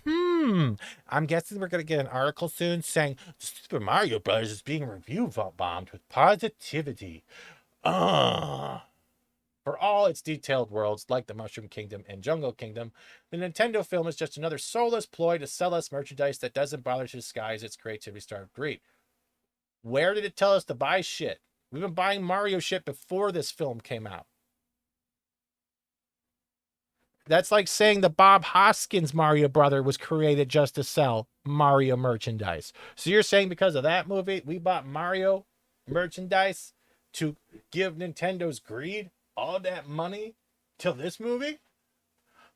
[SPEAKER 3] I'm guessing we're gonna get an article soon saying Super Mario Brothers is being review bombed with positivity. For all its detailed worlds, like the Mushroom Kingdom and Jungle Kingdom, the Nintendo film is just another soulless ploy to sell us merchandise that doesn't bother to disguise its creativity-starved greed. Where did it tell us to buy shit? We've been buying Mario shit before this film came out. That's like saying the Bob Hoskins Mario brother was created just to sell Mario merchandise. So you're saying because of that movie, we bought Mario merchandise to give Nintendo's greed all that money till this movie?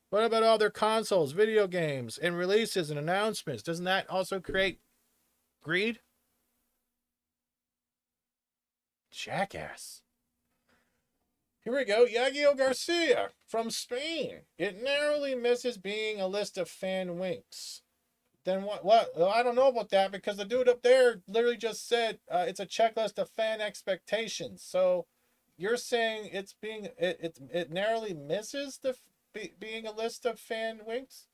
[SPEAKER 3] What about all their consoles, video games, and releases and announcements? Doesn't that also create greed? Jackass. Here we go. Yagio Garcia from Spain. It narrowly misses being a list of fan winks. Then what? Well, I don't know about that because the dude up there literally just said it's a checklist of fan expectations. So you're saying it narrowly misses being a list of fan winks?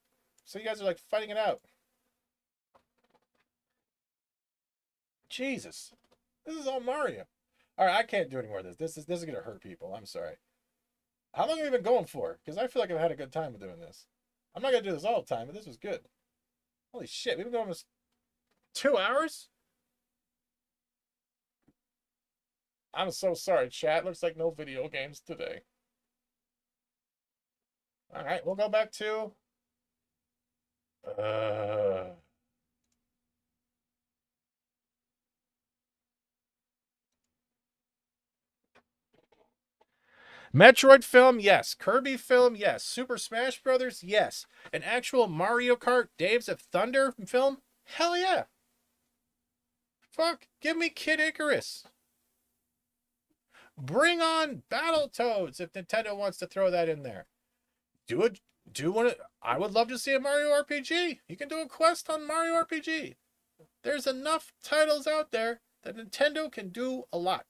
[SPEAKER 3] So you guys are like fighting it out. Jesus. This is all Mario. All right, I can't do any more of this. This is going to hurt people. I'm sorry. How long have we been going for? Because I feel like I've had a good time with doing this. I'm not going to do this all the time, but this was good. Holy shit, we've been going almost 2 hours? I'm so sorry, chat. Looks like no video games today. All right, we'll go back to... Metroid film, yes. Kirby film, yes. Super Smash Brothers, yes. An actual Mario Kart Days of Thunder film? Hell yeah. Fuck, give me Kid Icarus. Bring on Battletoads if Nintendo wants to throw that in there. I would love to see a Mario RPG. You can do a quest on Mario RPG. There's enough titles out there that Nintendo can do a lot.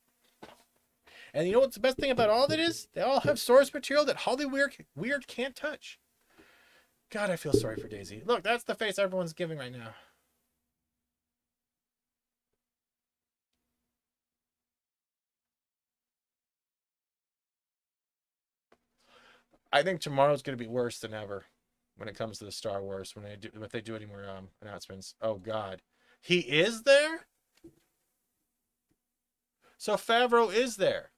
[SPEAKER 3] And you know what's the best thing about all that is? They all have source material that Hollywood Weird can't touch. God, I feel sorry for Daisy. Look, that's the face everyone's giving right now. I think tomorrow's going to be worse than ever when it comes to the Star Wars, if they do any more announcements. Oh, God. He is there? So Favreau is there.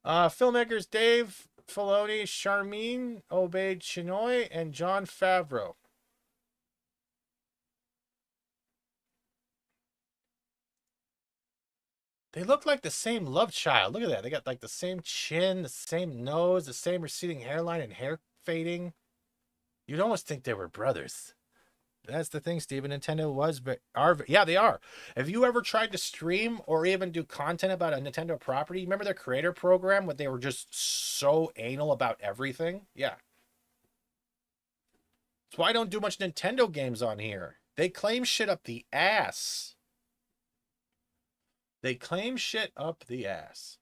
[SPEAKER 3] Filmmakers Dave Filoni, Charmin Obaid-Chinoy, and Jon Favreau. They look like the same love child. Look at that. They got like the same chin, the same nose, the same receding hairline and hair fading. You'd almost think they were brothers. That's the thing, Steven. Nintendo yeah, they are. Have you ever tried to stream or even do content about a Nintendo property? Remember their creator program when they were just so anal about everything? Yeah. That's why I don't do much Nintendo games on here. They claim shit up the ass. They claim shit up the ass.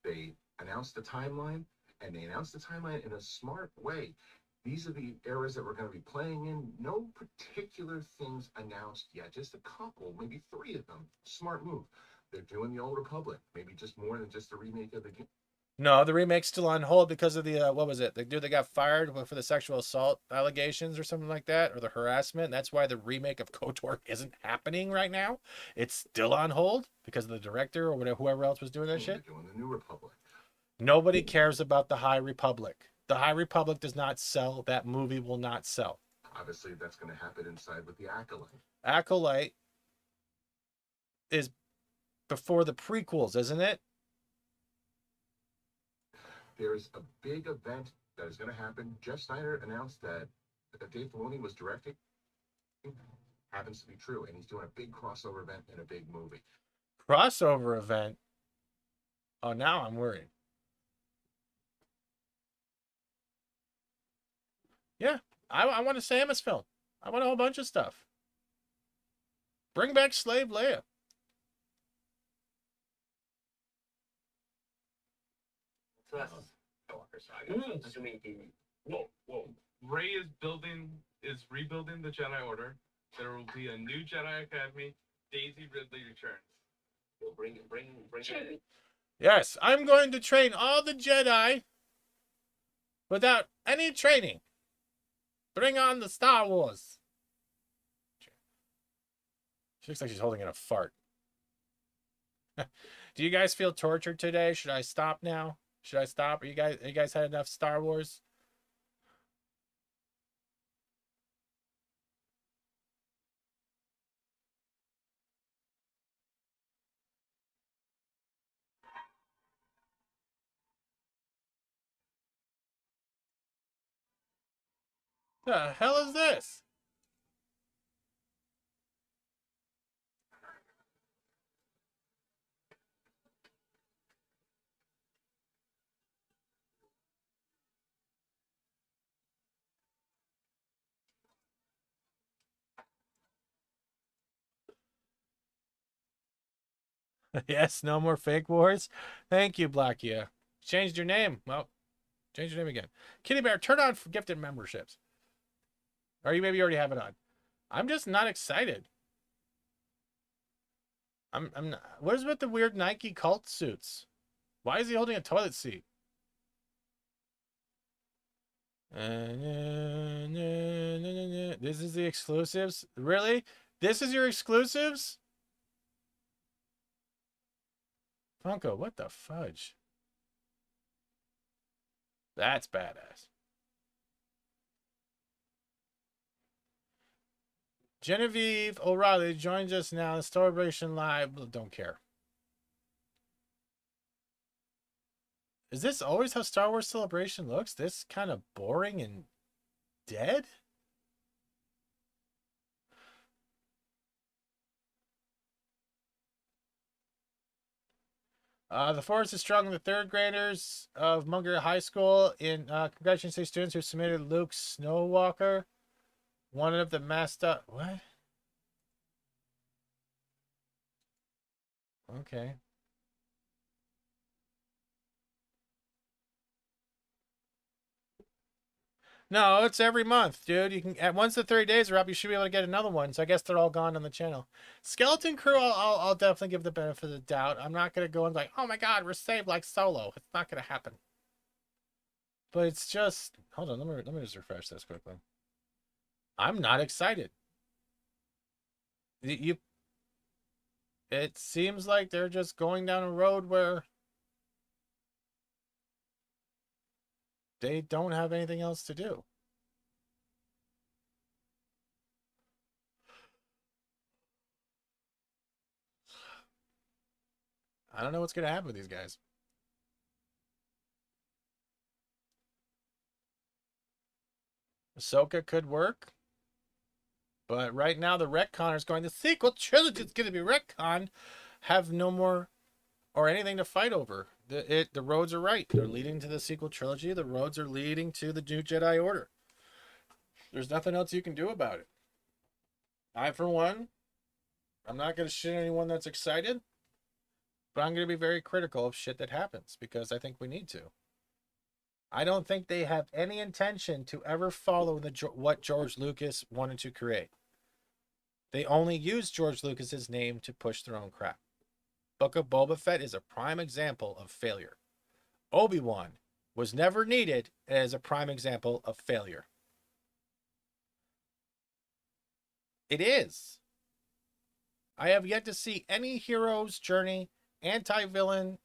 [SPEAKER 9] They announced the timeline, and they announced the timeline in a smart way. These are the eras that we're going to be playing in. No particular things announced yet, just a couple, maybe 3 of them. Smart move. They're doing the Old Republic, maybe just more than just a remake of the game.
[SPEAKER 3] No, the remake's still on hold because of the, what was it? The dude that got fired for the sexual assault allegations or something like that, or the harassment. That's why the remake of KOTOR isn't happening right now. It's still on hold because of the director or whatever, whoever else was doing that shit.
[SPEAKER 9] They're doing the New Republic.
[SPEAKER 3] Nobody cares about the High Republic. The High Republic does not sell. That movie will not sell.
[SPEAKER 9] Obviously, that's going to happen inside with the Acolyte.
[SPEAKER 3] Acolyte is before the prequels, isn't it?
[SPEAKER 9] There's a big event that is going to happen. Jeff Snyder announced that Dave Filoni was directing. Happens to be true, and he's doing a big crossover event in a big movie.
[SPEAKER 3] Crossover event? Oh, now I'm worried. Yeah, I want a Samus film. I want a whole bunch of stuff. Bring back Slave Leia.
[SPEAKER 2] Whoa. Rey is rebuilding the Jedi Order. There will be a new Jedi Academy. Daisy Ridley returns.
[SPEAKER 6] We'll bring it.
[SPEAKER 3] Yes, I'm going to train all the Jedi without any training. Bring on the Star Wars. She looks like she's holding in a fart. Do you guys feel tortured today? Should I stop now? Should I stop? Are you guys had enough Star Wars? The hell is this? Yes, no more fake wars. Thank you, Blackia. Changed your name. Well, change your name again. Kitty Bear, turn on gifted memberships. Or you maybe already have it on. I'm just not excited. I'm not. What is with the weird Nike cult suits? Why is he holding a toilet seat? This is the exclusives? Really? This is your exclusives? Funko, what the fudge? That's badass. Genevieve O'Reilly joins us now in Celebration Live. Don't care. Is this always how Star Wars Celebration looks? This kind of boring and dead? The force is strong in the 3rd graders of Munger High School. Congratulations to students who submitted Luke Snowwalker. One of the master. What? Okay. No, it's every month, dude. You can once the 30 days are up, you should be able to get another one. So I guess they're all gone on the channel. Skeleton Crew, I'll definitely give the benefit of the doubt. I'm not gonna go and like, oh my god, we're saved like Solo. It's not gonna happen. But it's just, hold on, let me just refresh this quickly. I'm not excited. It seems like they're just going down a road where they don't have anything else to do. I don't know what's going to happen with these guys. Ahsoka could work. But right now, the retconners going, the sequel trilogy is going to be retconned, have no more or anything to fight over. The roads are right. They're leading to the sequel trilogy. The roads are leading to the new Jedi Order. There's nothing else you can do about it. I, for one, I'm not going to shit anyone that's excited, but I'm going to be very critical of shit that happens because I think we need to. I don't think they have any intention to ever follow what George Lucas wanted to create. They only use George Lucas's name to push their own crap. Book of Boba Fett is a prime example of failure. Obi-Wan was never needed as a prime example of failure. It is. I have yet to see any hero's journey, anti-villain,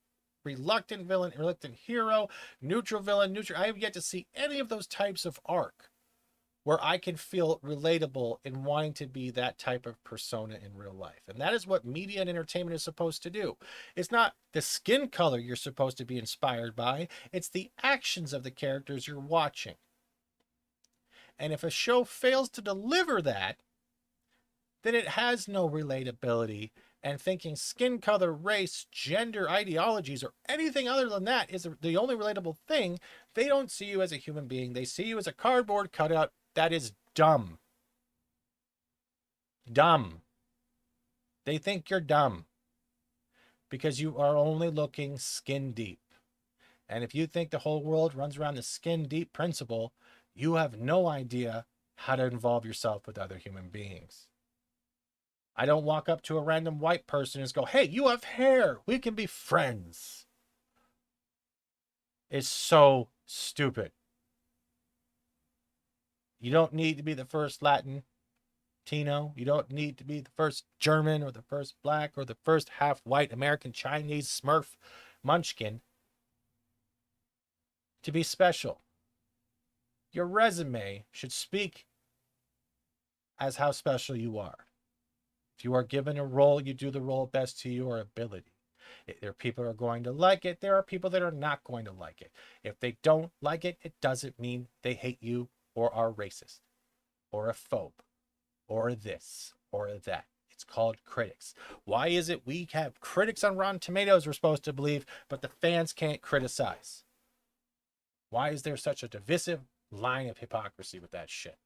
[SPEAKER 3] reluctant villain, reluctant hero, neutral villain, neutral. I have yet to see any of those types of arc where I can feel relatable in wanting to be that type of persona in real life. And that is what media and entertainment is supposed to do. It's not the skin color you're supposed to be inspired by. It's the actions of the characters you're watching. And if a show fails to deliver that, then it has no relatability. And thinking skin color, race, gender, ideologies, or anything other than that is the only relatable thing, they don't see you as a human being. They see you as a cardboard cutout. That is dumb. Dumb. They think you're dumb because you are only looking skin deep. And if you think the whole world runs around the skin deep principle, you have no idea how to involve yourself with other human beings. I don't walk up to a random white person and just go, hey, you have hair. We can be friends. It's so stupid. You don't need to be the first Latino. You don't need to be the first German or the first black or the first half white American Chinese Smurf Munchkin to be special. Your resume should speak as how special you are. If you are given a role, you do the role best to your ability. There are people who are going to like it. There are people that are not going to like it. If they don't like it, it doesn't mean they hate you or are racist or a phobe or this or that. It's called critics. Why is it we have critics on Rotten Tomatoes we're supposed to believe, but the fans can't criticize? Why is there such a divisive line of hypocrisy with that shit?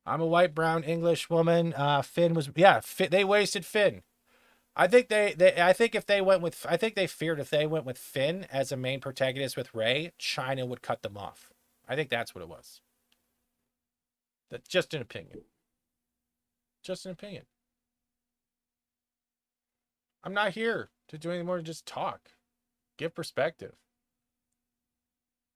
[SPEAKER 3] I'm a white, brown, English woman. Finn was, they wasted Finn. I think I think if they went with, I think they feared if they went with Finn as a main protagonist with Rey, China would cut them off. I think that's what it was. That's just an opinion. Just an opinion. I'm not here to do anything more than just talk. Give perspective.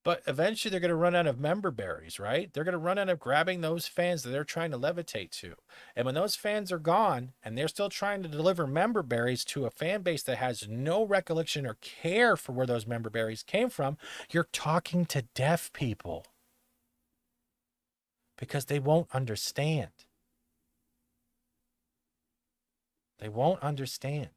[SPEAKER 3] But eventually they're going to run out of member berries, right? They're going to run out of grabbing those fans that they're trying to levitate to. And when those fans are gone and they're still trying to deliver member berries to a fan base that has no recollection or care for where those member berries came from, you're talking to deaf people. Because they won't understand. They won't understand.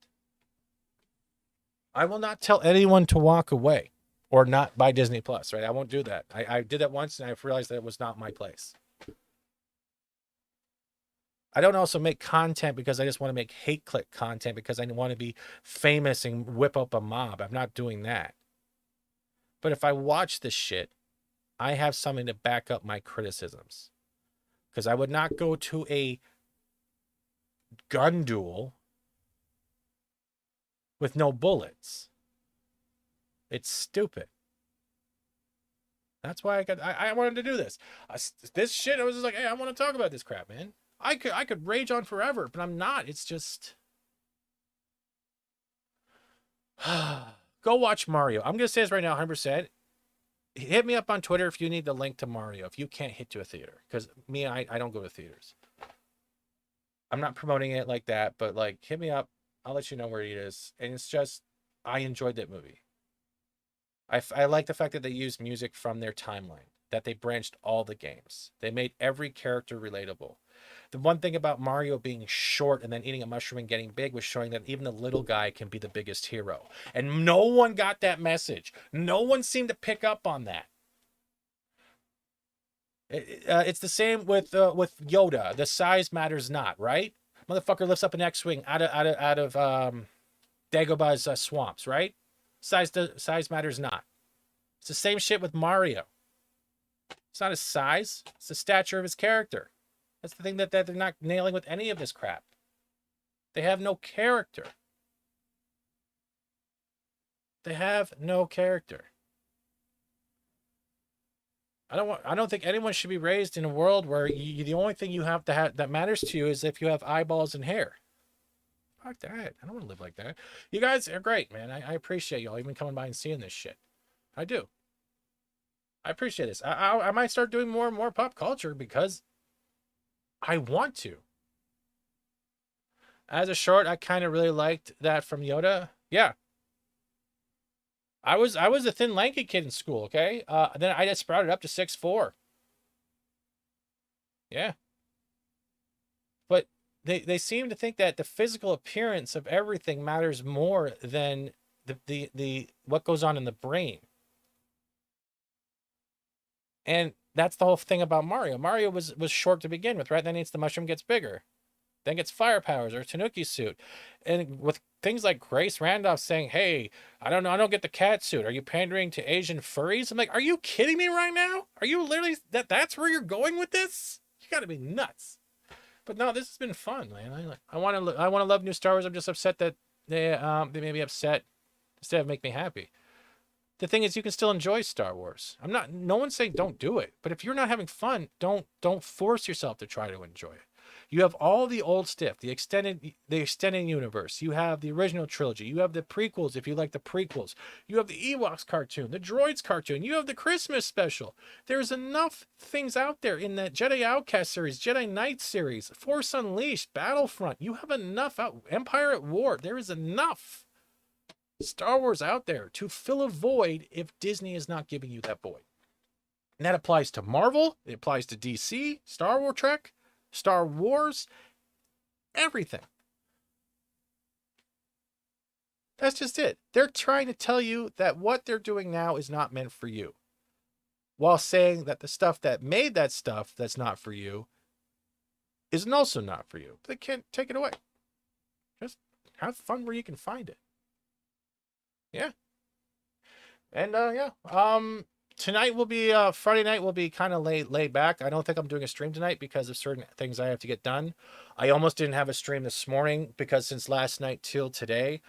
[SPEAKER 3] I will not tell anyone to walk away. Or not buy Disney Plus, right? I won't do that. I did that once and I realized that it was not my place. I don't also make content because I just want to make hate click content because I want to be famous and whip up a mob. I'm not doing that. But if I watch this shit, I have something to back up my criticisms. Because I would not go to a gun duel with no bullets. It's stupid. That's why I wanted to do this. This shit, I was just like, hey, I want to talk about this crap, man. I could rage on forever, but I'm not. It's just go watch Mario. I'm gonna say this right now, 100%. Hit me up on Twitter if you need the link to Mario. If you can't hit to a theater, because me, I don't go to theaters. I'm not promoting it like that, but like, hit me up. I'll let you know where it is. And it's just, I enjoyed that movie. I like the fact that they used music from their timeline, that they branched all the games. They made every character relatable. The one thing about Mario being short and then eating a mushroom and getting big was showing that even the little guy can be the biggest hero. And no one got that message. No one seemed to pick up on that. It's the same with Yoda. The size matters not, right? Motherfucker lifts up an X-wing out of Dagobah's swamps, right? Size matters not. It's the same shit with Mario. It's not his size; it's the stature of his character. That's the thing that they're not nailing with any of this crap. They have no character. They have no character. I don't think anyone should be raised in a world where the only thing you have to have that matters to you is if you have eyeballs and hair. Fuck that. I don't want to live like that. You guys are great, man. I appreciate y'all even coming by and seeing this shit. I do. I appreciate this. I might start doing more and more pop culture because I want to. As a short, I kind of really liked that from Yoda. Yeah. I was a thin, lanky kid in school, okay? Then I just sprouted up to 6'4". Yeah. But they seem to think that the physical appearance of everything matters more than the what goes on in the brain. And that's the whole thing about Mario. Mario was short to begin with, right? Then the mushroom gets bigger. Then gets fire powers or Tanuki suit. And with things like Grace Randolph saying, hey, I don't get the cat suit. Are you pandering to Asian furries? I'm like, are you kidding me right now? Are you literally that's where you're going with this? You gotta be nuts. But no, this has been fun, man. I want to love new Star Wars. I'm just upset that they may be upset instead of make me happy. The thing is, you can still enjoy Star Wars. No one's saying don't do it. But if you're not having fun, don't force yourself to try to enjoy it. You have all the old stuff, the extended universe. You have the original trilogy. You have the prequels, if you like the prequels. You have the Ewoks cartoon, the Droids cartoon. You have the Christmas special. There's enough things out there in that Jedi Outcast series, Jedi Knight series, Force Unleashed, Battlefront. You have enough out. Empire at War. There is enough Star Wars out there to fill a void if Disney is not giving you that void. And that applies to Marvel. It applies to DC, Star Wars Trek, Star Wars, everything. That's just it. They're trying to tell you that what they're doing now is not meant for you, while saying that the stuff that made that stuff that's not for you is also not for you. They can't take it away. Just have fun where you can find it. Yeah. And tonight will be Friday night will be kind of laid back. I don't think I'm doing a stream tonight because of certain things I have to get done. I almost didn't have a stream this morning because since last night till today,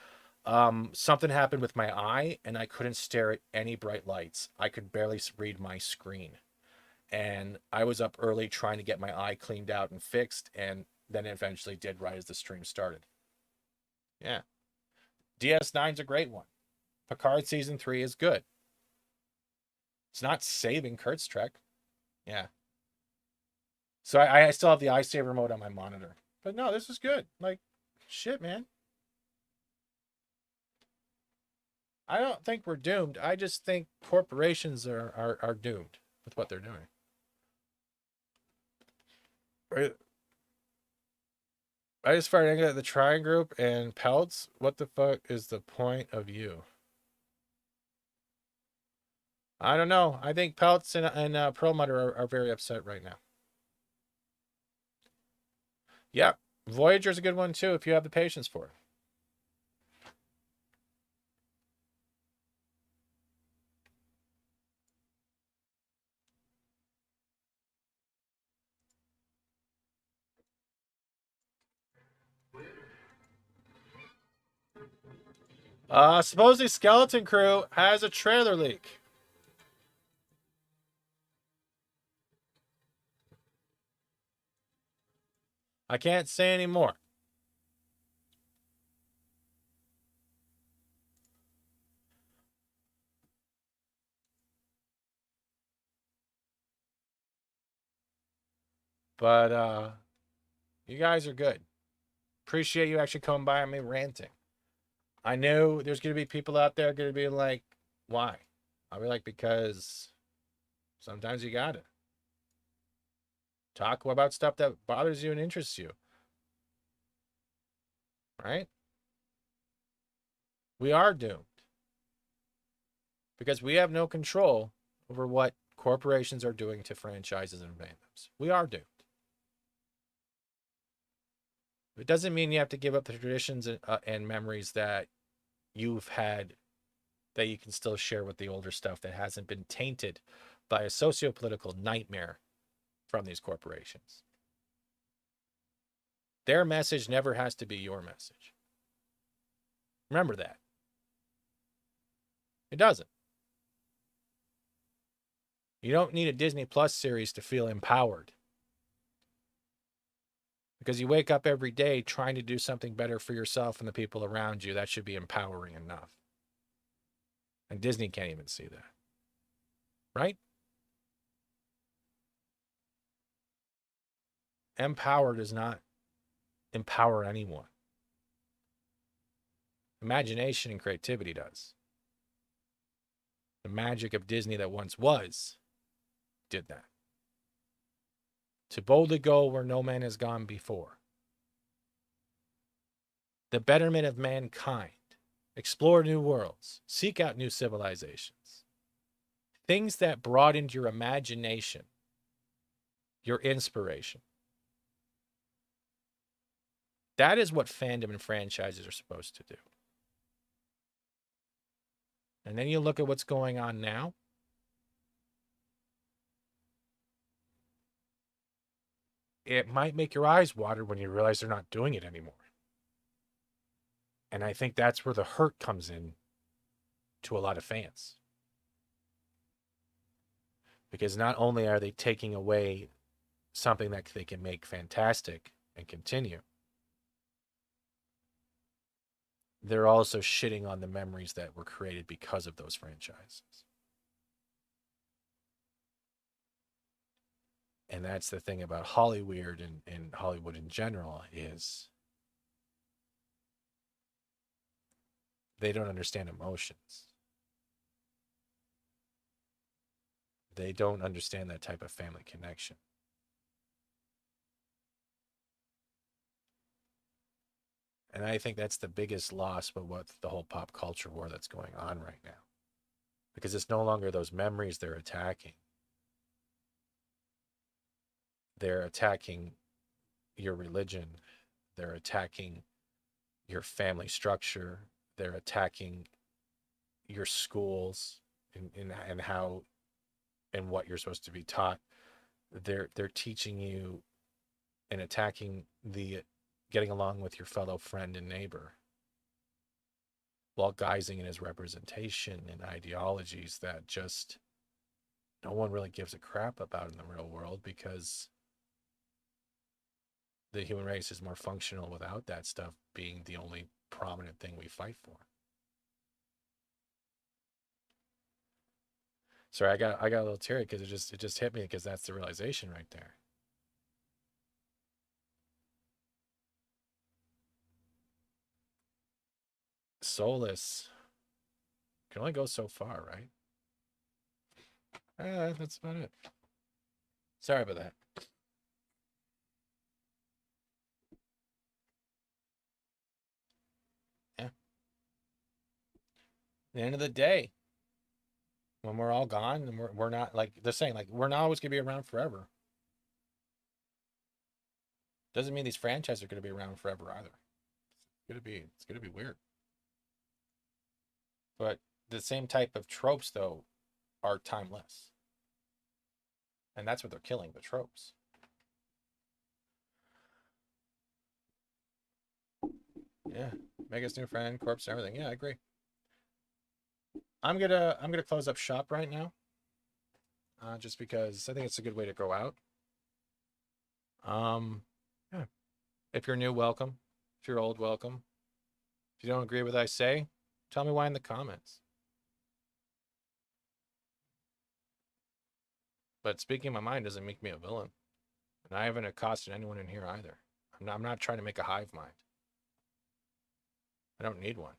[SPEAKER 3] something happened with my eye and I couldn't stare at any bright lights. I could barely read my screen. And I was up early trying to get my eye cleaned out and fixed, and then eventually did right as the stream started. Yeah. DS9's a great one. Picard Season 3 is good. It's not saving Kurt's Trek. Yeah. So I still have the eye saver mode on my monitor. But no, this is good. Like, shit, man. I don't think we're doomed. I just think corporations are doomed with what they're doing. Right. I just fired angry at the Trying Group and Pelts. What the fuck is the point of you? I don't know. I think Pelts and Perlmutter are very upset right now. Yeah, Voyager's a good one too if you have the patience for it. Supposedly Skeleton Crew has a trailer leak. I can't say any more. But you guys are good. Appreciate you actually coming by and me ranting. I know there's going to be people out there going to be like, why? I'll be like, because sometimes you got to talk about stuff that bothers you and interests you. Right? We are doomed. Because we have no control over what corporations are doing to franchises and fandoms. We are doomed. It doesn't mean you have to give up the traditions and memories that you've had, that you can still share with the older stuff that hasn't been tainted by a socio-political nightmare from these corporations. Their message never has to be your message. Remember that. It doesn't. You don't need a Disney Plus series to feel empowered. Because you wake up every day trying to do something better for yourself and the people around you. That should be empowering enough. And Disney can't even see that. Right? Empower does not empower anyone. Imagination and creativity does. The magic of Disney that once was did that. To boldly go where no man has gone before. The betterment of mankind. Explore new worlds. Seek out new civilizations. Things that broadened your imagination, your inspiration. That is what fandom and franchises are supposed to do. And then you look at what's going on now. It might make your eyes water when you realize they're not doing it anymore. And I think that's where the hurt comes in to a lot of fans. Because not only are they taking away something that they can make fantastic and continue, they're also shitting on the memories that were created because of those franchises. And that's the thing about Hollyweird and Hollywood in general is they don't understand emotions. They don't understand that type of family connection. And I think that's the biggest loss of what the whole pop culture war that's going on right now. Because it's no longer those memories they're attacking. They're attacking your religion. They're attacking your family structure. They're attacking your schools and how and what you're supposed to be taught. They're teaching you and attacking the getting along with your fellow friend and neighbor, while guising in his representation and ideologies that just no one really gives a crap about in the real world, because the human race is more functional without that stuff being the only prominent thing we fight for. Sorry, I got a little teary because it just hit me, because that's the realization right there. Soulless can only go so far, right? That's about it. Sorry about that. Yeah. At the end of the day, when we're all gone and we're not, like they're saying, like we're not always gonna be around forever. Doesn't mean these franchises are gonna be around forever either. It's gonna be weird. But the same type of tropes, though, are timeless. And that's what they're killing, the tropes. Yeah, Mega's new friend, corpse, everything. Yeah, I agree. I'm gonna close up shop right now. Just because I think it's a good way to go out. Yeah. If you're new, welcome. If you're old, welcome. If you don't agree with what I say, tell me why in the comments. But speaking my mind doesn't make me a villain. And I haven't accosted anyone in here either. I'm not trying to make a hive mind. I don't need one.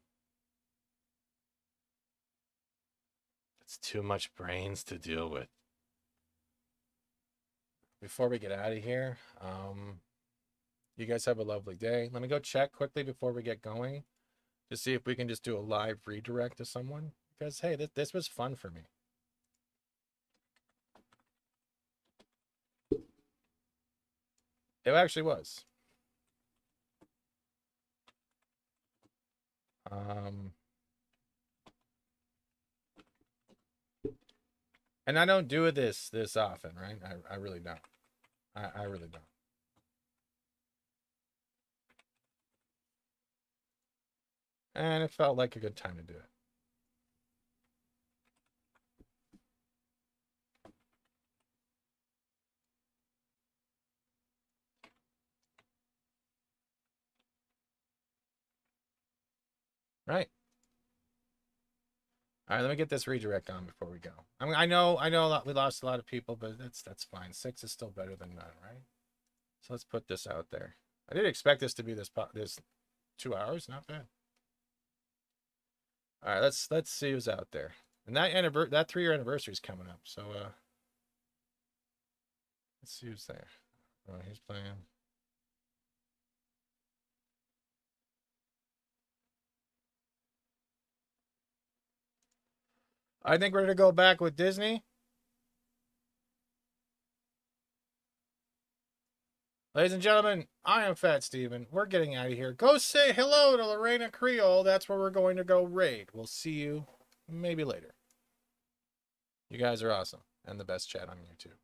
[SPEAKER 3] It's too much brains to deal with. Before we get out of here, you guys have a lovely day. Let me go check quickly before we get going to see if we can just do a live redirect to someone. Because, hey, this was fun for me. It actually was. And I don't do this often, right? I really don't. I really don't. And it felt like a good time to do it. Right. All right, let me get this redirect on before we go. I mean, I know we lost a lot of people, but that's fine. 6 is still better than none, right? So let's put this out there. I didn't expect this to be this 2 hours. Not bad. All right, let's see who's out there. And that 3-year anniversary is coming up. So let's see who's there. Oh, he's playing. I think we're going to go back with Disney. Ladies and gentlemen, I am Fat Steven. We're getting out of here. Go say hello to Lorena Creole. That's where we're going to go raid. We'll see you maybe later. You guys are awesome and the best chat on YouTube.